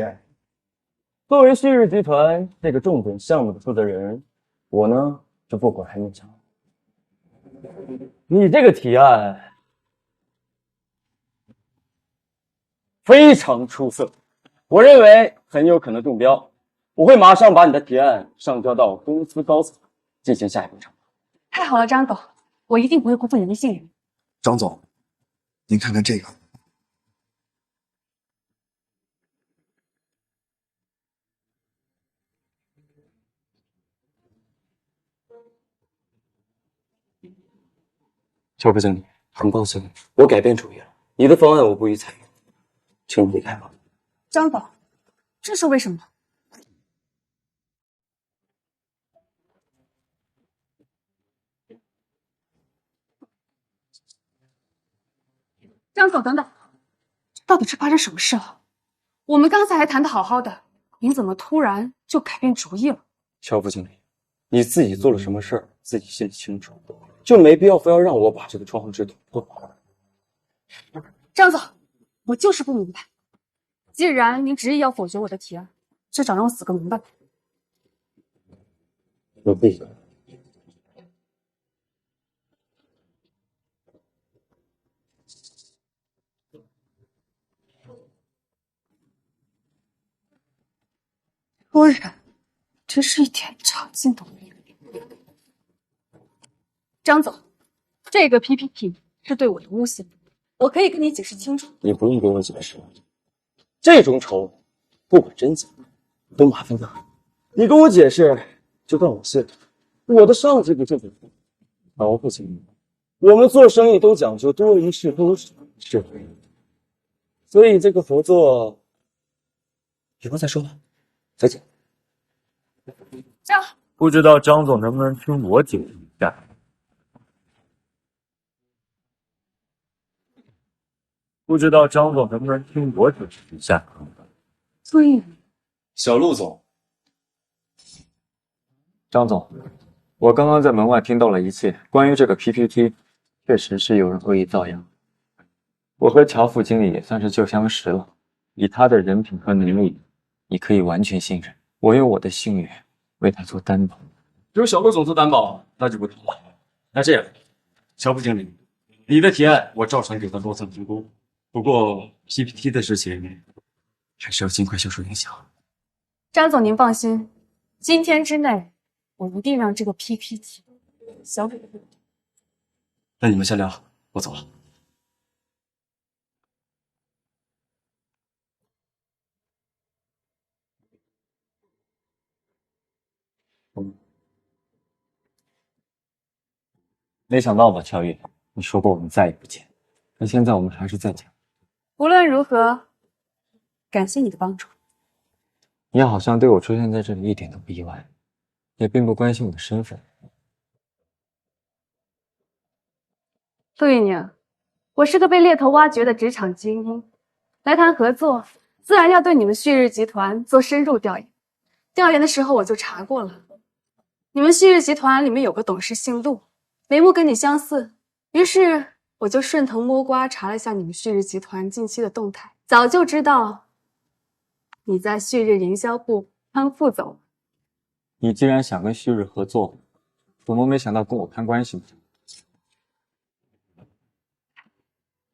作为旭日集团这个重点项目的负责人，我呢就不管你讲。你这个提案非常出色，我认为很有可能中标。我会马上把你的提案上交到公司高层，进行下一步惩罚。太好了，张总，我一定不会辜负您的信任。张总，您看看这个。乔副经理，很抱歉，我改变主意了，你的方案我不予采用，请你离开吧。张总，这是为什么？张总，等等，这到底是发生什么事了？我们刚才还谈得好好的，您怎么突然就改变主意了？乔副经理，你自己做了什么事儿，自己心里清楚，就没必要非要让我把这个窗户纸捅破。张总，我就是不明白，既然你执意要否决我的提案，至少让我死个明白。我不行。突然，真是一点长进都没有。张总，这个 PPT 是对我的诬陷，我可以跟你解释清楚。你不用跟我解释，这种丑，不管真假，都麻烦大。你跟我解释，就当我的上级不正经，老不行。我们做生意都讲究多一事不如少一事，所以这个合作以后再说吧。再见。不知道张总能不能听我解释一下？不知道张总能不能听我解释一下？对，小陆总，张总，我刚刚在门外听到了一切，关于这个 PPT， 确实是有人恶意造谣。我和乔副经理也算是旧相识了，以他的人品和能力，你可以完全信任。我用我的信誉为他做担保。只有小陆总做担保，那就不同了。那这样，乔副经理，你的提案我照常给他落藏成功。不过 PPT 的事情还是要尽快销售影响。张总您放心，今天之内我一定让这个 PPT 销毁。那你们先聊，我走了。没想到吧，乔宇，你说过我们再也不见，可现在我们还是再见。无论如何，感谢你的帮助。你好像对我出现在这里一点都不意外，也并不关心我的身份。陆姨娘，我是个被猎头挖掘的职场精英，来谈合作，自然要对你们旭日集团做深入调研。调研的时候我就查过了，你们旭日集团里面有个董事姓陆，眉目跟你相似，于是我就顺藤摸瓜查了一下你们旭日集团近期的动态，早就知道你在旭日营销部当副总。你既然想跟旭日合作，怎么没想到跟我攀关系呢？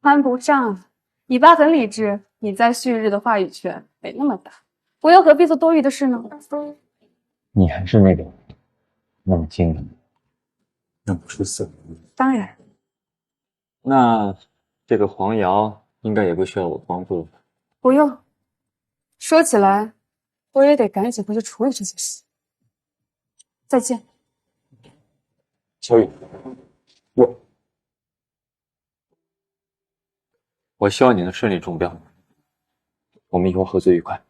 攀不上，你爸很理智，你在旭日的话语权没那么大，我又何必做多余的事呢？你还是那个那么精明，那么出色。当然。那这个黄瑶应该也不需要我帮助吧？不用。说起来，我也得赶紧回去处理这件事。再见。小雨，我希望你能顺利中标，我们以后合作愉快。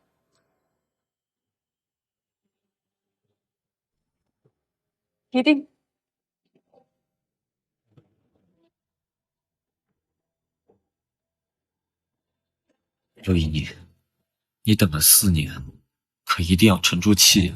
一定。又一年，你等了4年，可一定要沉住气。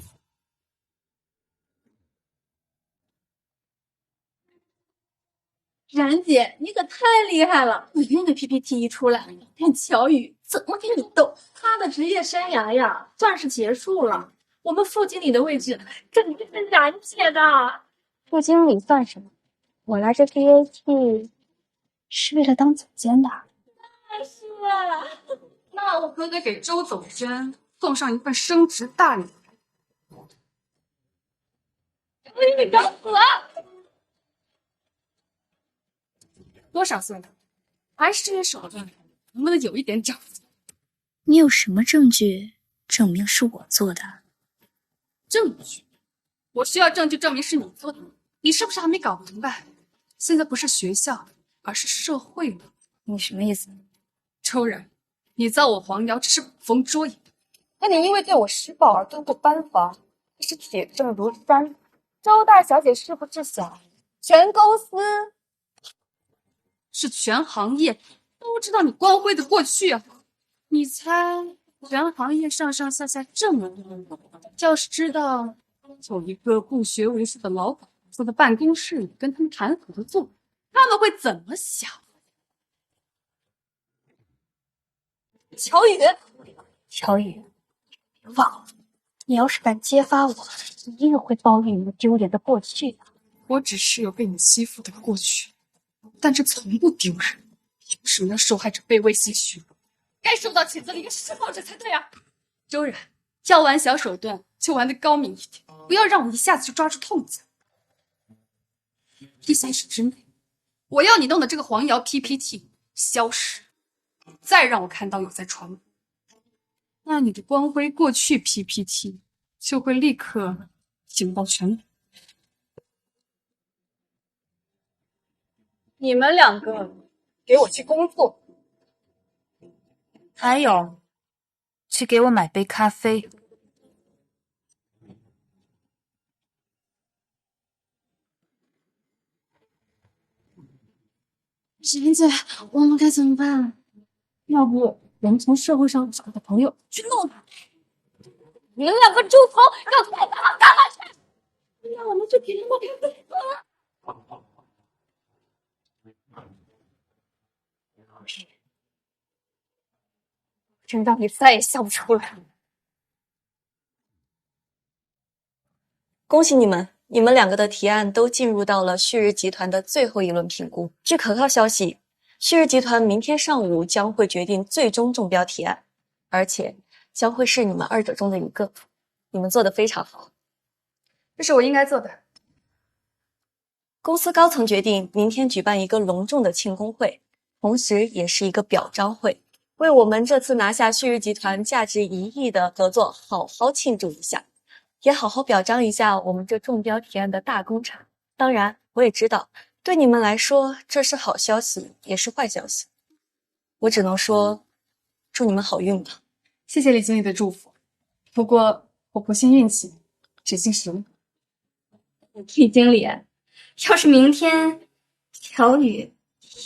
冉姐，你可太厉害了！你那个 PPT 一出来，看乔宇怎么给你斗。他的职业生涯呀，算是结束了。我们副经理的位置肯定是冉姐的。副经理算什么？我来这 PAT 是为了当总监的。是。那我可得给周总监送上一份升职大礼。你找死！多少岁了，还是这些手段，能不能有一点长进？你有什么证据证明是我做的？证据？我需要证据证明是你做的。你是不是还没搞明白？现在不是学校，而是社会了。你什么意思？周然，你造我黄瑶只是捕风捉影，可你因为对我施暴而蹲过班房，那是铁证如山。周大小姐是不是想全公司？是全行业都知道你光辉的过去啊！你猜全行业上上下下这么多人，要是知道有一个不学无术的老板坐在办公室里跟他们谈合作，他们会怎么想？乔宇，乔宇，别忘了，你要是敢揭发我，你也会遭遇你们丢脸的过去的。我只是有被你欺负的过去，但这从不丢人，凭什么让受害者被畏心虚？该受到谴责的应该是施暴者才对啊！周冉，要玩小手段就玩得高明一点，不要让我一下子就抓住痛脚。1小时之内，我要你弄的这个黄谣 PPT 消失，再让我看到有在传播，那你的光辉过去 PPT 就会立刻警报全网。你们两个给我去工作，还有，去给我买杯咖啡。贤姐，我们该怎么办？要不我们从社会上找个朋友去弄他？你们两个猪头要干嘛干嘛去！那我们就给他们咖啡喝。真让你再也笑不出来。恭喜你们，你们两个的提案都进入到了旭日集团的最后一轮评估。据可靠消息，旭日集团明天上午将会决定最终中标提案，而且将会是你们2者中的一个。你们做得非常好，这是我应该做的。公司高层决定明天举办一个隆重的庆功会，同时也是一个表彰会，为我们这次拿下旭日集团价值1亿的合作好好庆祝一下，也好好表彰一下我们这中标提案的大功臣。当然，我也知道对你们来说这是好消息，也是坏消息。我只能说，祝你们好运吧。谢谢李经理的祝福，不过我不信运气，只信实力。李经理，要是明天乔宇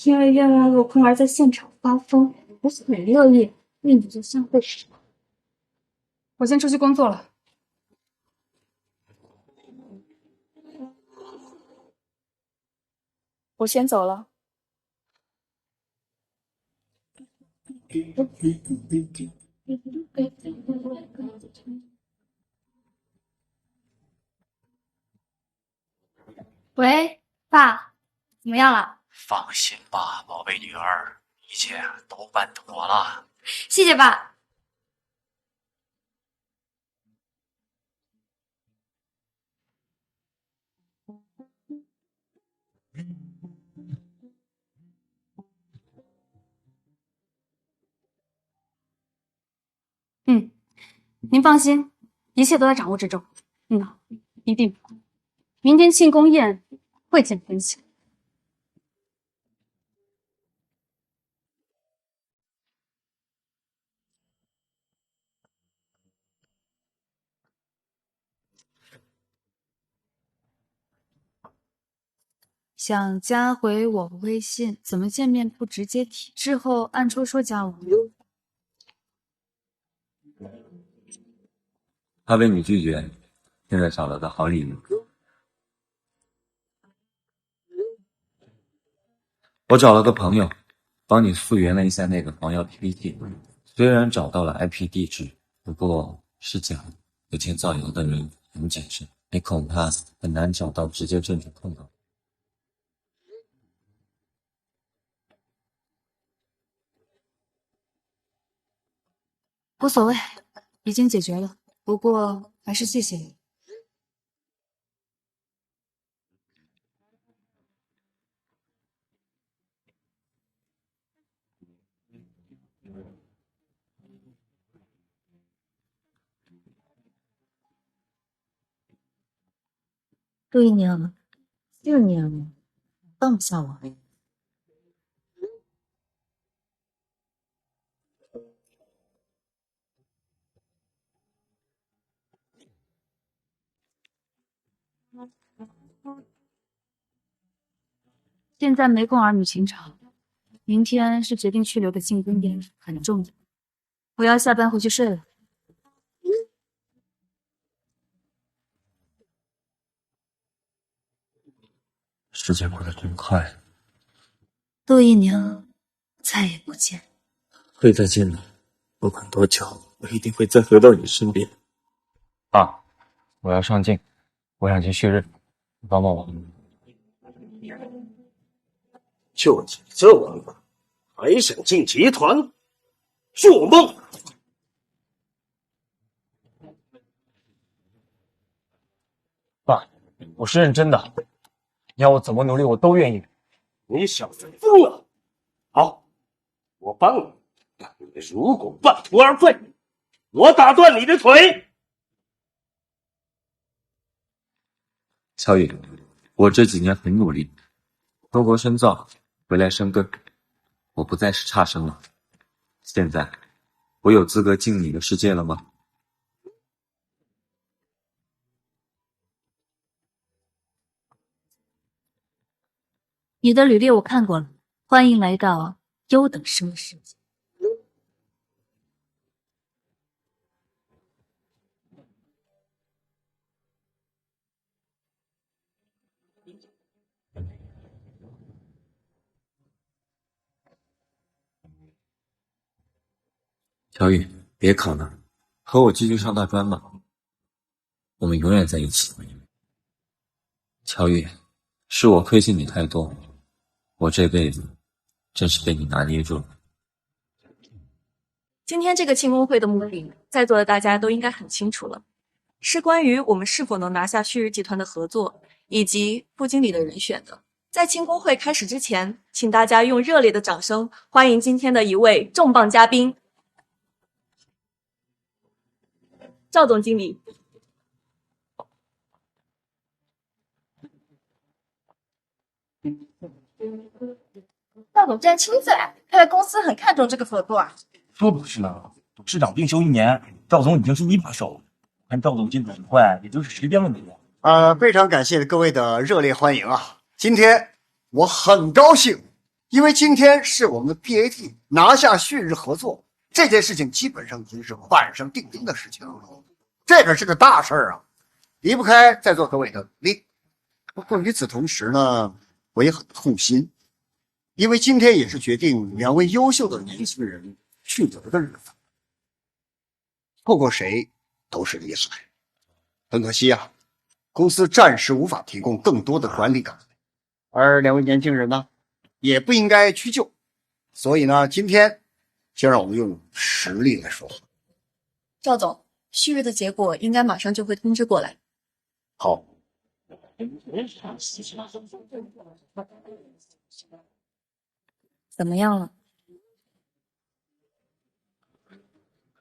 因为愿望落空而在现场发疯，我很乐意为你做相会时。我先出去工作了。我先走了。喂，爸，怎么样了？放心吧，宝贝女儿，一切都办妥了。谢谢爸。您放心，一切都在掌握之中。一定。明天庆功宴会见分晓。想加回我微信，怎么见面不直接提？之后暗戳戳加我。他被你拒绝，现在找了个好理由。我找了个朋友，帮你复原了一下那个黄药 PPT， 虽然找到了 IP 地址，不过是假的，有钱造谣的人很谨慎，你恐怕很难找到直接证据碰到。无所谓，已经解决了。不过还是谢谢你。陆一娘，4年了，放不下我。现在没空儿女情长，明天是决定去留的庆功宴，很重要。我要下班回去睡了。时间过得真快，陆一娘，再也不见。会再见的，不管多久。我一定会再回到你身边。爸，我要上镜，我想去旭日，你帮帮我。就你这王八，还想进集团？做梦！爸，我是认真的，你要我怎么努力，我都愿意。你小子疯了！好，我帮你。但你如果半途而废，我打断你的腿。乔宇，我这几年很努力，出国深造，回来生根，我不再是差生了。现在，我有资格进你的世界了吗？你的履历我看过了，欢迎来到优等生的世界。乔宇，别考了，和我继续上大专吧，我们永远在一起。乔宇，是我亏欠你太多，我这辈子真是被你拿捏住了。今天这个庆功会的目的，在座的大家都应该很清楚了，是关于我们是否能拿下旭日集团的合作，以及副经理的人选的。在庆功会开始之前，请大家用热烈的掌声欢迎今天的一位重磅嘉宾，赵总经理。赵总竟然亲自来，看来公司很看重这个合作啊！说不是呢，董事长病休1年，赵总已经是一把手，看赵总进度很快，也就是时间问题。非常感谢各位的热烈欢迎啊！今天我很高兴，因为今天是我们的 BAT 拿下旭日合作这件事情，基本上已经是板上钉钉的事情了。这可是个大事儿啊，离不开在座各位的努力。不过与此同时呢，我也很痛心，因为今天也是决定2位优秀的年轻人去留的日子，错过谁都是厉害。很可惜啊，公司暂时无法提供更多的管理岗位，而2位年轻人呢，也不应该屈就。所以呢，今天就让我们用实力来说话。赵总，旭日的结果应该马上就会通知过来。好。怎么样了？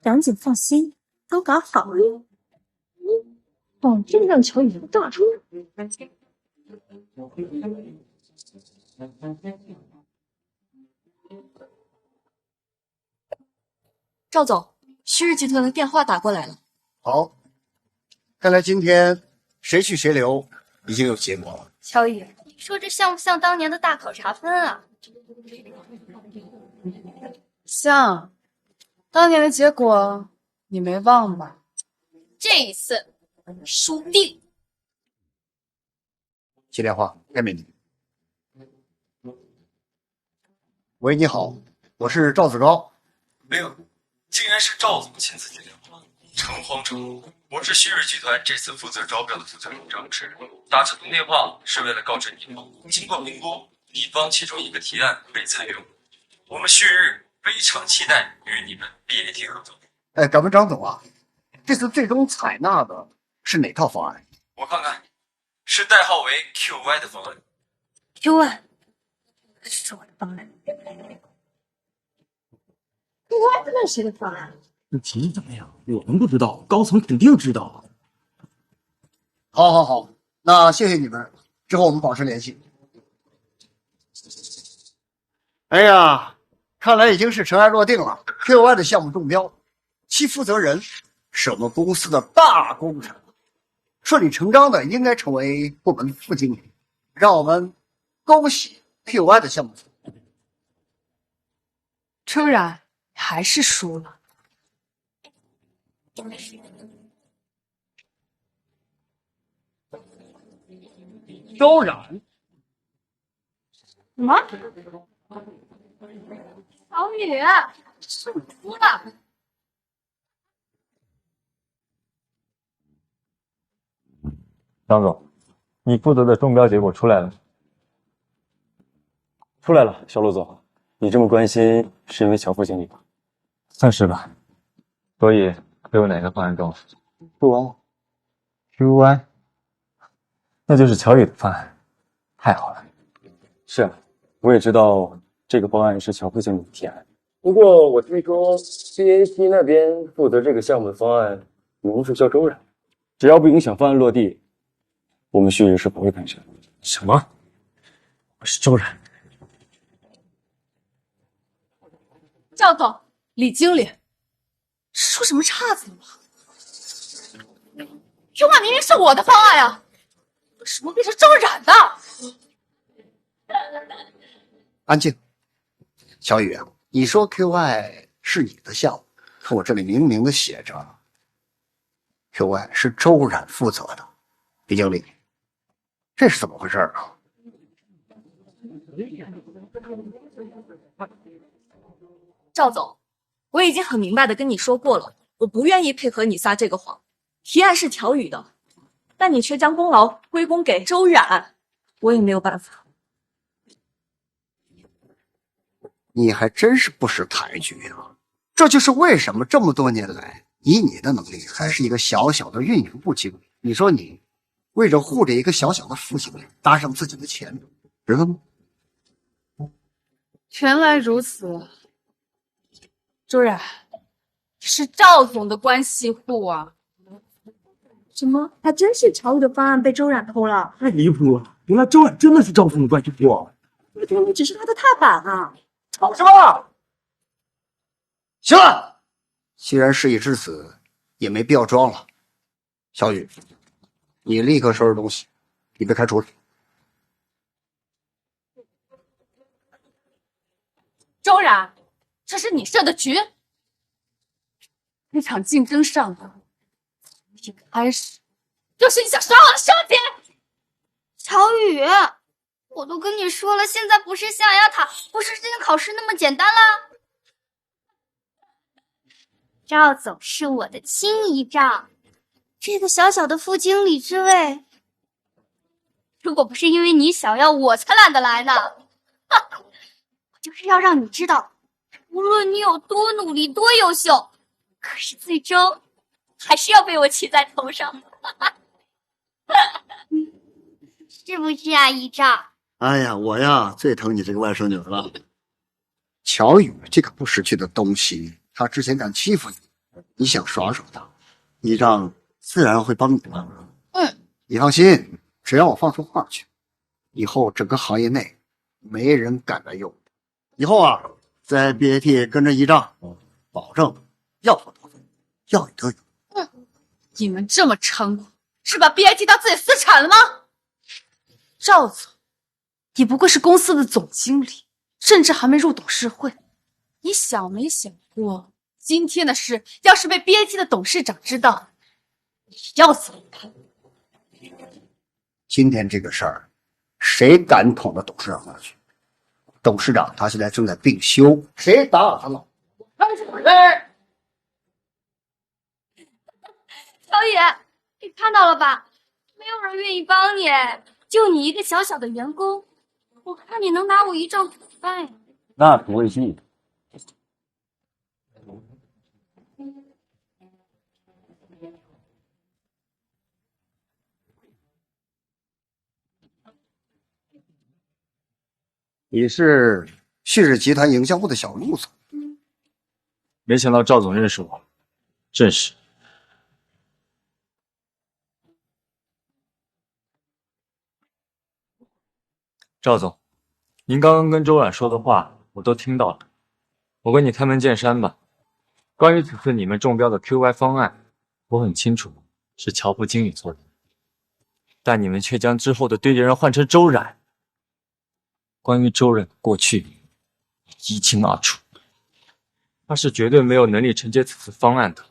赶紧放心，都搞好了。保证让乔宇大出。赵总，旭日集团的电话打过来了。好，看来今天谁去谁留已经有结果了。乔宇，你说这像不像当年的大考察分啊？像，当年的结果你没忘吧？这一次输定。接电话，该没你。喂，你好，我是赵子高。没有，竟然是赵总亲自接电话。诚惶诚恐，我是旭日集团这次负责招标的负责人张弛。打这通电话是为了告知你方，经过评估，你方其中一个提案被采用。我们旭日非常期待与你们 BAT 合作。敢问张总啊，这次最终采纳的是哪套方案？我看看，是代号为 QY 的方案。QY 是我的方案。QY 那是谁的方案？这题怎么样？我们不知道，高层肯定知道。好，那谢谢你们，之后我们保持联系。哎呀，看来已经是尘埃落定了。QY 的项目中标，其负责人是我们公司的大功臣，顺理成章的应该成为部门副经理。让我们恭喜 QY 的项目组。周然还是输了。周然，什么？小雨，输了。张总，你负责的中标结果出来了？出来了，小陆总，你这么关心是因为乔副经理吧？算是吧。所以都有哪个方案中了？QY，那就是乔宇的方案，太好了。是啊，我也知道这个方案是乔副经理提案。不过我听说 BAT 那边负责这个项目的方案有人是叫周冉，只要不影响方案落地，我们旭日是不会干涉的。什么？我是周冉？赵总，李经理，是出什么岔子了吗？QY明明是我的方案呀，为什么变成周冉的？安静，小雨，你说 QY 是你的项目，可我这里明明的写着 QY 是周冉负责的。李经理，这是怎么回事啊？赵总，我已经很明白的跟你说过了，我不愿意配合你撒这个谎。提案是乔宇的，但你却将功劳归功给周冉，我也没有办法。你还真是不识抬举啊！这就是为什么这么多年来，以你的能力，还是一个小小的运营部经理，你说你为着护着一个小小的副经理，搭上自己的前途，知道吗？原来如此，周冉，你是赵总的关系户啊？什么？还真是乔宇的方案被周冉偷了？太离谱了！原来周冉真的是赵总的关系户。那明明只是他的踏板啊！吵什么？行了，既然事已至此，也没必要装了。小雨，你立刻收拾东西，你被开除了。周冉，这是你设的局。这场竞争上的一开始就是你想杀我的兄弟。乔宇，我都跟你说了，现在不是象牙塔，不是之前考试那么简单啦。赵总是我的亲姨丈，这个小小的副经理之位，如果不是因为你想要，我才懒得来呢。我就是要让你知道，无论你有多努力、多优秀，可是最终还是要被我骑在头上。是不是啊，姨丈？哎呀，我呀最疼你这个外甥女了。乔宇这个不识趣的东西，他之前敢欺负你，你想耍耍他，姨丈自然会帮你的。你放心，只要我放出话去，以后整个行业内没人敢来用。以后啊，在 BAT 跟着姨丈，保证要多得分，要你得有。你们这么猖狂，是把 BAT 当自己私产了吗？赵总，你不过是公司的总经理，甚至还没入董事会。你想没想过，今天的事要是被 BAT 的董事长知道，你要怎么办？今天这个事儿，谁敢捅到董事长那去？董事长他现在正在病休，谁打扰他了？小雨，你看到了吧？没有人愿意帮你，就你一个小小的员工，我看你能拿我一丈怎么办呀？那不会是。你是旭日集团营销部的小陆总，没想到赵总认识我，正是。赵总，您刚刚跟周冉说的话我都听到了，我跟你开门见山吧。关于此次你们中标的 QY 方案，我很清楚是乔副经理做的，但你们却将之后的对接人换成周冉。关于周冉的过去一清二楚，他是绝对没有能力承接此次方案的。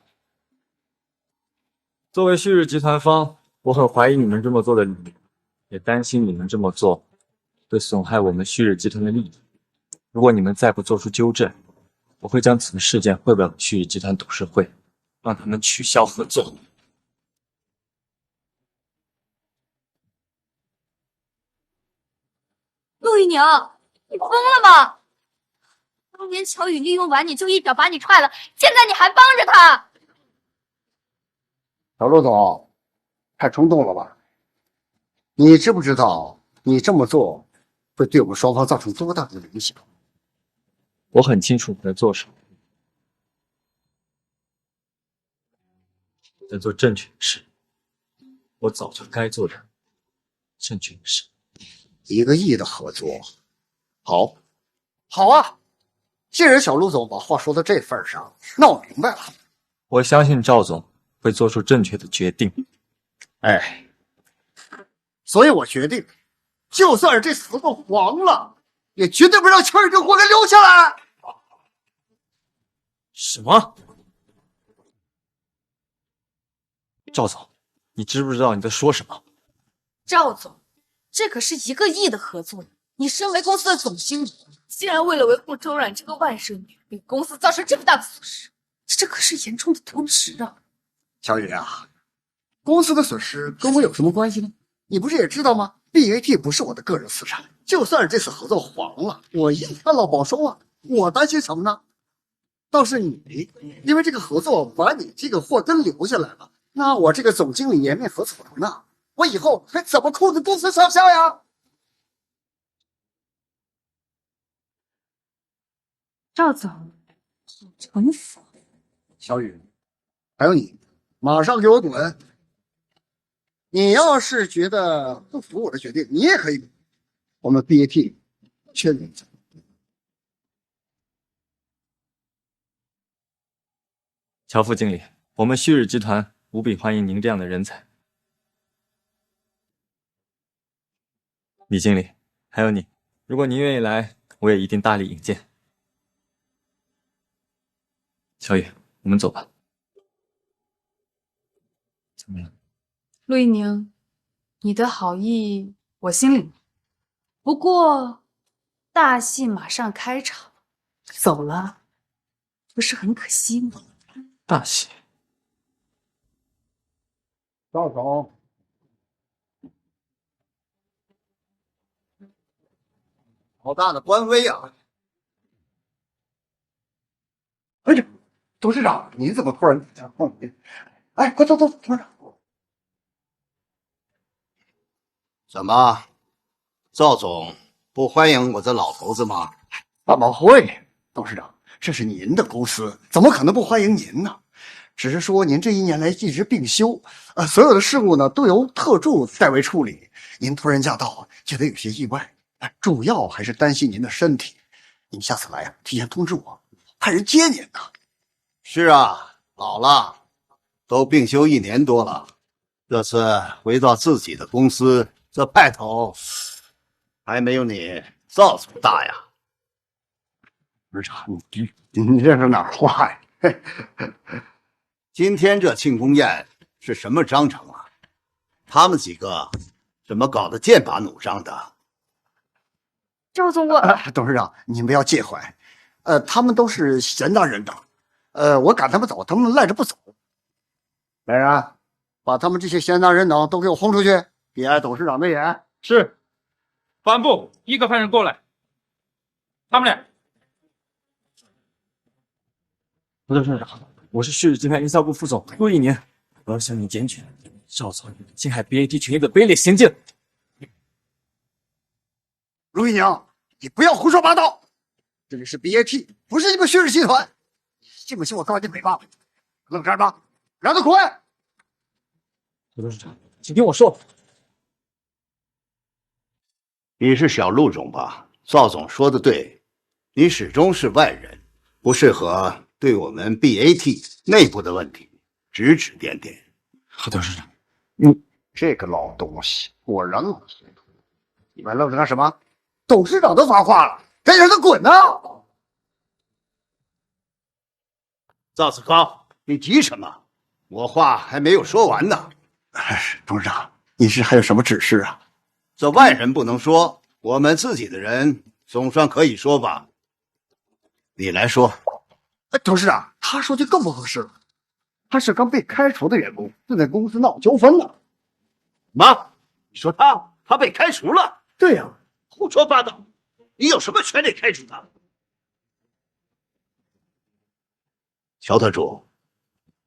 作为旭日集团方，我很怀疑你们这么做的理由，也担心你们这么做会损害我们旭日集团的利益。如果你们再不做出纠正，我会将此次事件汇报给旭日集团董事会，让他们取消合作。陆一宁，你疯了吗？当年乔宇利用完你就一脚把你踹了，现在你还帮着他。小陆总，太冲动了吧？你知不知道你这么做会对我们双方造成多大的影响？我很清楚我在做什么，在做正确的事。我早就该做的正确的事。1个亿的合作，好，好啊！既然小陆总把话说到这份上，那我明白了。我相信赵总会做出正确的决定。哎，所以我决定，就算是这合作黄了，也绝对不让乔宇这货给留下来。什么？赵总，你知不知道你在说什么？赵总，这可是1个亿的合作，你身为公司的总经理，竟然为了维护周冉这个外甥女，给公司造成这么大的损失，这可是严重的偷食啊！乔宇啊，公司的损失跟我有什么关系呢？你不是也知道吗 ？BAT 不是我的个人资产，就算是这次合作黄了，我一看到保收啊，我担心什么呢？倒是你，因为这个合作把你这个祸根留下来了，那我这个总经理颜面何存呢？我以后还怎么控制公司上下呀？赵总，好城府。小雨，还有你，马上给我滚！你要是觉得不服我的决定，你也可以滚。我们 BAT 缺人才。乔副经理，我们旭日集团无比欢迎您这样的人才。李经理，还有你，如果您愿意来，我也一定大力引荐。小雨，我们走吧。怎么样？陆一宁，你的好意我心领了，不过大戏马上开场，走了不是很可惜吗？大戏。赵总，好大的官威啊！哎呀，董事长，你怎么突然在后面？哎，快走走，董事长。怎么，赵总不欢迎我这老头子吗？怎么会，董事长，这是您的公司，怎么可能不欢迎您呢？只是说您这1年来一直病休，所有的事务呢都由特助代为处理。您突然驾到，觉得有些意外，主要还是担心您的身体。您下次来啊，提前通知我，派人接您呢。是啊，老了，都病休1年多了，这次回到自己的公司，这派头还没有你赵总大呀。董事长，你这是哪儿话呀？今天这庆功宴是什么章程啊？他们几个怎么搞得剑拔弩张的？赵总，我董事长，您不要介怀，他们都是闲杂人等，我赶他们走，他们赖着不走。来人，把他们这些闲杂人等都给我轰出去，别碍董事长的眼。是，保安部立刻派人过来。他们俩。董事长，我是旭日集团营销部副总陆一年，我要向你检举赵总侵害 BAT 权益的卑劣行径。陆一宁，你不要胡说八道，这里是 BAT， 不是你们旭日集团，信不信我告你诽谤？愣着吧，让他滚！董事长，请听我说。你是小陆总吧？赵总说的对，你始终是外人，不适合对我们 BAT 内部的问题指指点点。何董事长，你这个老东西果然老糊涂，你们愣着干什么？董事长都发话了，该让他滚呢！赵子高，你急什么？我话还没有说完呢。董事长，你是还有什么指示啊？这外人不能说，我们自己的人总算可以说吧？你来说。董事长，他说就更不合适了。他是刚被开除的员工，正在公司闹纠纷呢。妈，你说他被开除了？对呀，胡说八道！你有什么权利开除他？乔特助，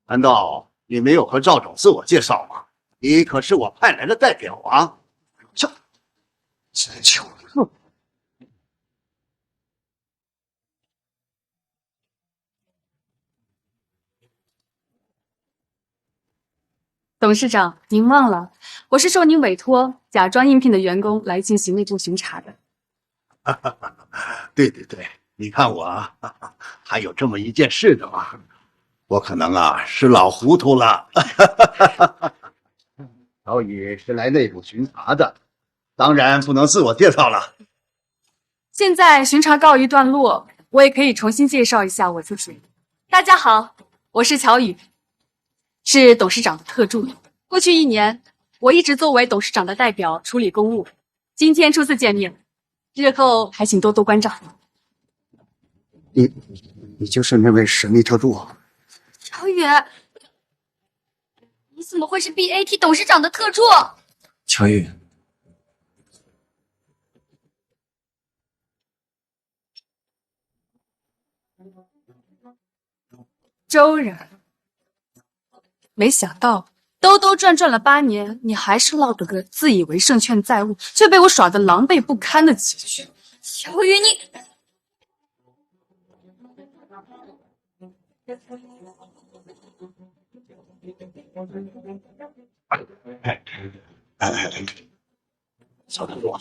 难道你没有和赵总自我介绍吗？你可是我派来的代表啊！真巧了。董事长，您忘了，我是受您委托，假装应聘的员工来进行内部巡查的。对，你看我啊，还有这么一件事的嘛。我可能是老糊涂了。小雨是来内部巡查的，当然不能自我介绍了。现在巡查告一段落，我也可以重新介绍一下我自己。大家好，我是乔雨，是董事长的特助。过去1年，我一直作为董事长的代表处理公务。今天初次见面，日后还请多多关照。你就是那位神秘特助啊？乔宇，你怎么会是 BAT 董事长的特助？乔宇，周然，没想到兜兜转转了8年，你还是落得个自以为胜券在握，却被我耍得狼狈不堪的结局。乔宇，你小特助，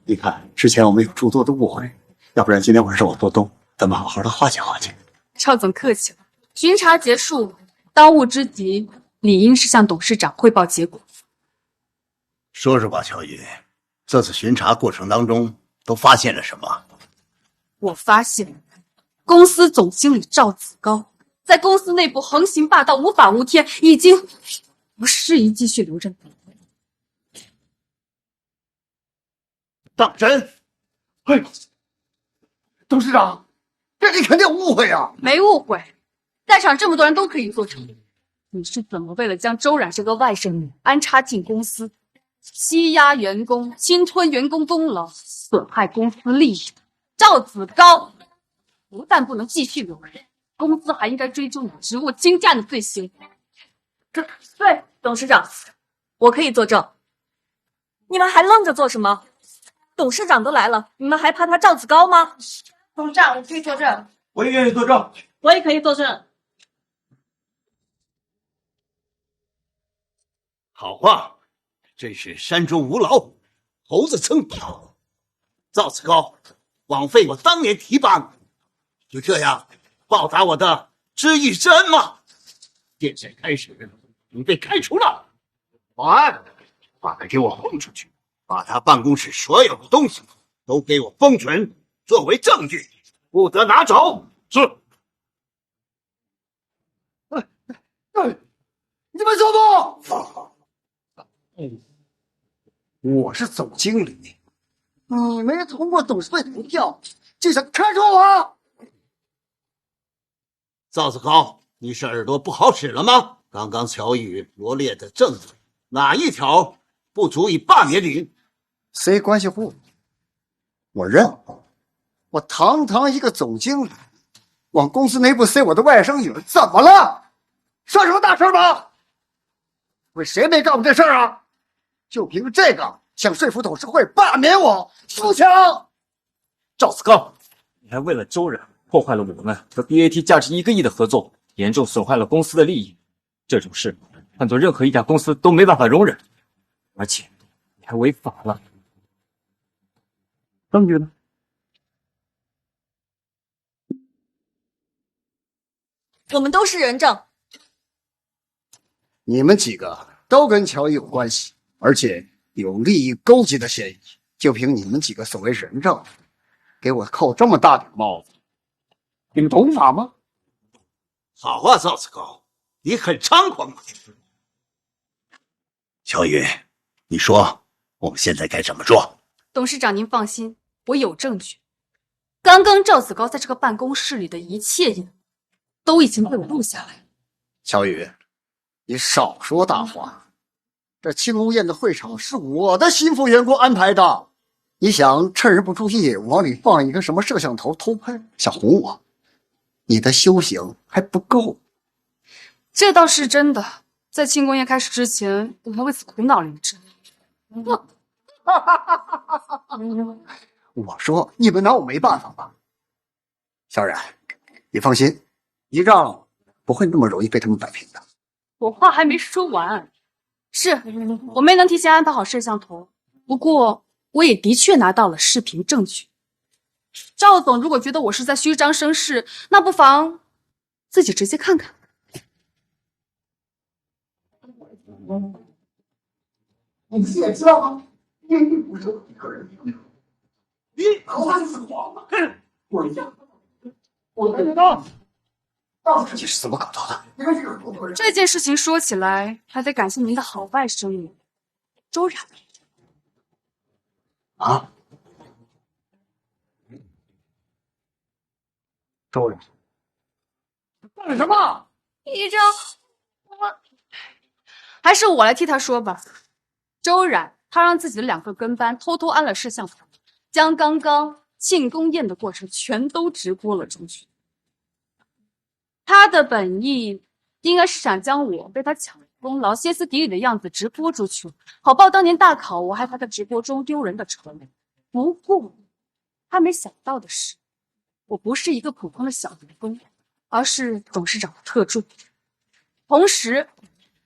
你看之前我们有诸多的误会，要不然今天晚上我做东，咱们好好的化解化解。赵总客气了，巡查结束，当务之急理应是向董事长汇报结果。说说吧，乔宇，这次巡查过程当中都发现了什么？我发现，公司总经理赵子高在公司内部横行霸道、无法无天，已经不适宜继续留任。当真？哎呦，董事长，这你肯定有误会啊！没误会，在场这么多人都可以作证。你是怎么为了将周冉这个外甥女安插进公司，欺压员工、侵吞员工功劳、损害公司利益？赵子高不但不能继续留任，公司还应该追究你职务倾轧的罪行。对，董事长，我可以作证。你们还愣着做什么？董事长都来了，你们还怕他赵子高吗？董事长，我可以作证。我也愿意作证。我也可以作证。好话，真是山中无老，猴子称宝。赵子高，枉费我当年提拔你，就这样报答我的知遇之恩吗？现在开始，你被开除了。保安，把他给我轰出去，把他办公室所有的东西都给我封存，作为证据，不得拿走。是。你们说不？我是总经理，你没通过董事会投票，就想开除我？赵子高，你是耳朵不好使了吗？刚刚乔宇罗列的证据，哪一条不足以罢免你？谁关系户？我认。我堂堂一个总经理，往公司内部塞我的外甥女儿，怎么了？算什么大事吗？为谁没干过这事儿啊？就凭这个想说服董事会罢免我，富强！赵子高，你还为了周冉破坏了我们和 BAT 价值1个亿的合作，严重损害了公司的利益。这种事换做任何一家公司都没办法容忍，而且你还违法了。证据呢？我们都是人证。你们几个都跟乔伊有关系，而且有利益勾结的嫌疑。就凭你们几个所谓人证，给我扣这么大顶帽子，你们懂法吗？好啊，赵子高，你很猖狂啊！乔宇，你说我们现在该怎么做？董事长，您放心，我有证据。刚刚赵子高在这个办公室里的一切言都已经被我录下来了。乔宇，你少说大话！这青龙宴的会场是我的心腹员工安排的，你想趁人不注意往里放一个什么摄像头偷拍，想唬我？你的修行还不够。这倒是真的，在庆功宴开始之前，我还为此苦恼了一阵。我说你们拿我没办法吧？小冉，你放心，一仗不会那么容易被他们摆平的。我话还没说完，是我没能提前安排好摄像头，不过我也的确拿到了视频证据。赵总如果觉得我是在虚张声势，那不妨自己直接看看。你自己也知道吗？并不是一个人。你说是谎吗？我不知道。到底是怎么搞到的？你看这个这件事情说起来，还得感谢您的好外甥女周冉。啊？周冉，干什么？一正，还是我来替他说吧。周冉，他让自己的2个跟班偷偷安了摄像头，将刚刚庆功宴的过程全都直播了出去。他的本意应该是想将我被他抢了功劳、歇斯底里的样子直播出去，好报当年大考我害他在直播中丢人的仇。不过，他没想到的是，我不是一个普通的小员工，而是董事长的特助。同时，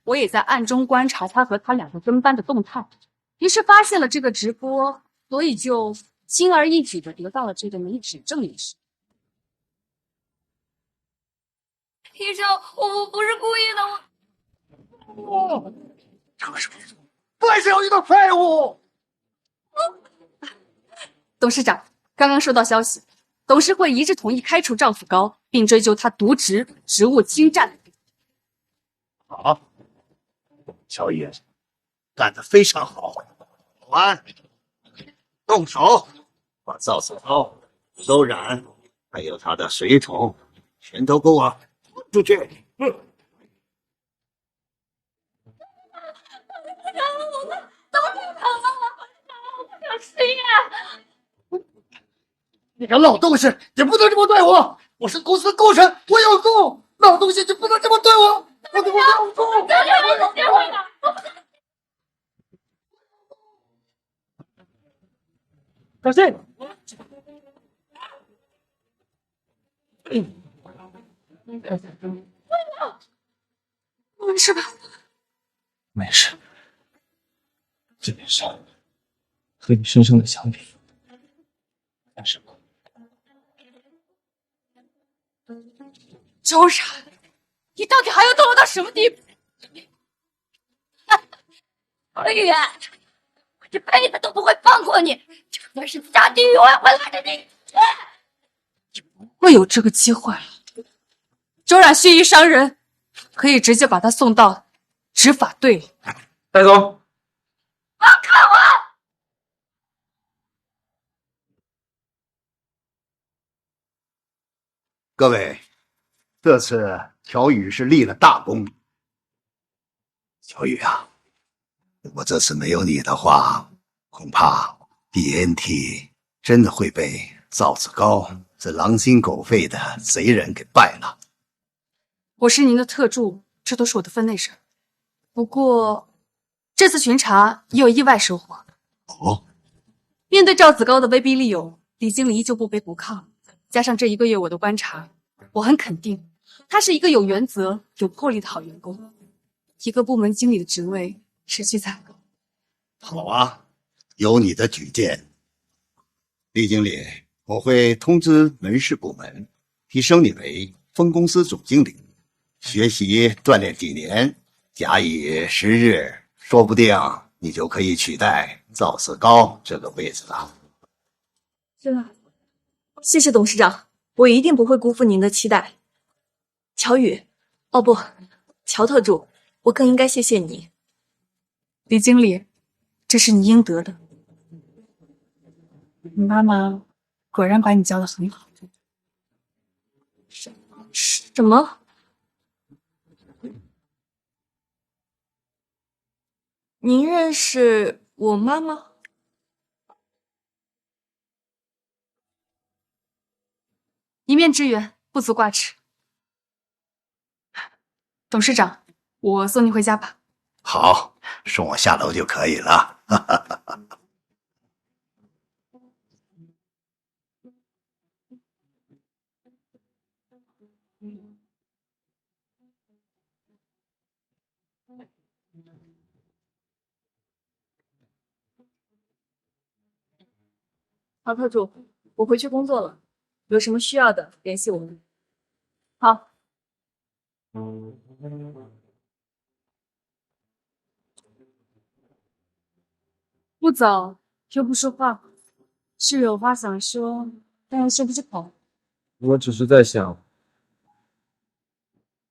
我也在暗中观察他和他2个跟班的动态，于是发现了这个直播，所以就轻而易举的得到了这个能指证一事。医生，我不是故意的，我这个是范小鱼的废物。董事长，刚刚收到消息，董事会一致同意开除赵子高，并追究他渎职、职务侵占。好，乔爷干得非常好。保安，动手，把赵子高、周冉还有他的随从全都给我滚出去！我们都是他了，我不想失业。你个老东西，你不能这么对我！我是公司的功臣，我有功。老东西，你不能这么对我！我有功！小心！没事吧？没事，这件事和你身上的相比，干什么？周冉，你到底还要堕落到什么地步？何雨，我这辈子都不会放过你，就算是下地狱，我也会拉着你。会有这个机会了。周冉蓄意伤人，可以直接把他送到执法队里。带走。放开我！各位，这次乔宇是立了大功。乔宇啊，如果这次没有你的话，恐怕 BNT 真的会被赵子高这狼心狗肺的贼人给败了。我是您的特助，这都是我的分内事。不过，这次巡查也有意外收获。哦，面对赵子高的威逼利诱，李经理依旧不卑不亢。加上这1个月我的观察，我很肯定，他是一个有原则、有魄力的好员工。一个部门经理的职位，谁去采购？好啊，有你的举荐，李经理，我会通知门市部门，提升你为分公司总经理，学习锻炼几年，假以时日，说不定你就可以取代赵子高这个位置了。是啊，谢谢董事长，我一定不会辜负您的期待。乔宇，哦不，乔特助，我更应该谢谢你。李经理，这是你应得的。你妈妈果然把你教得很好。什么？您认识我妈妈？一面之缘，不足挂齿。董事长，我送您回家吧。好，送我下楼就可以了。曹特助，我回去工作了，有什么需要的联系我。好。不走又不说话，是有话想说，但又说不出口。我只是在想，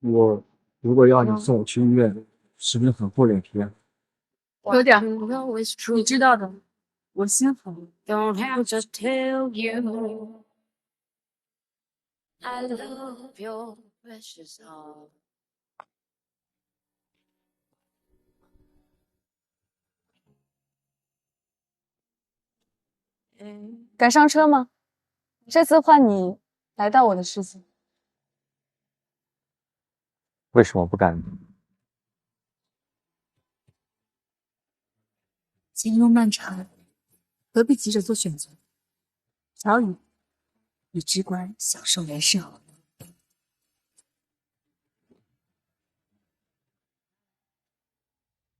我如果要你送我去医院，是不是很厚脸皮啊？有点，你知道的，我心狠。Don't have to tell you I love your precious heart. 敢上车吗？这次换你来到我的世界。为什么不敢？情路漫长，何必急着做选择？乔宇，你只管享受人生。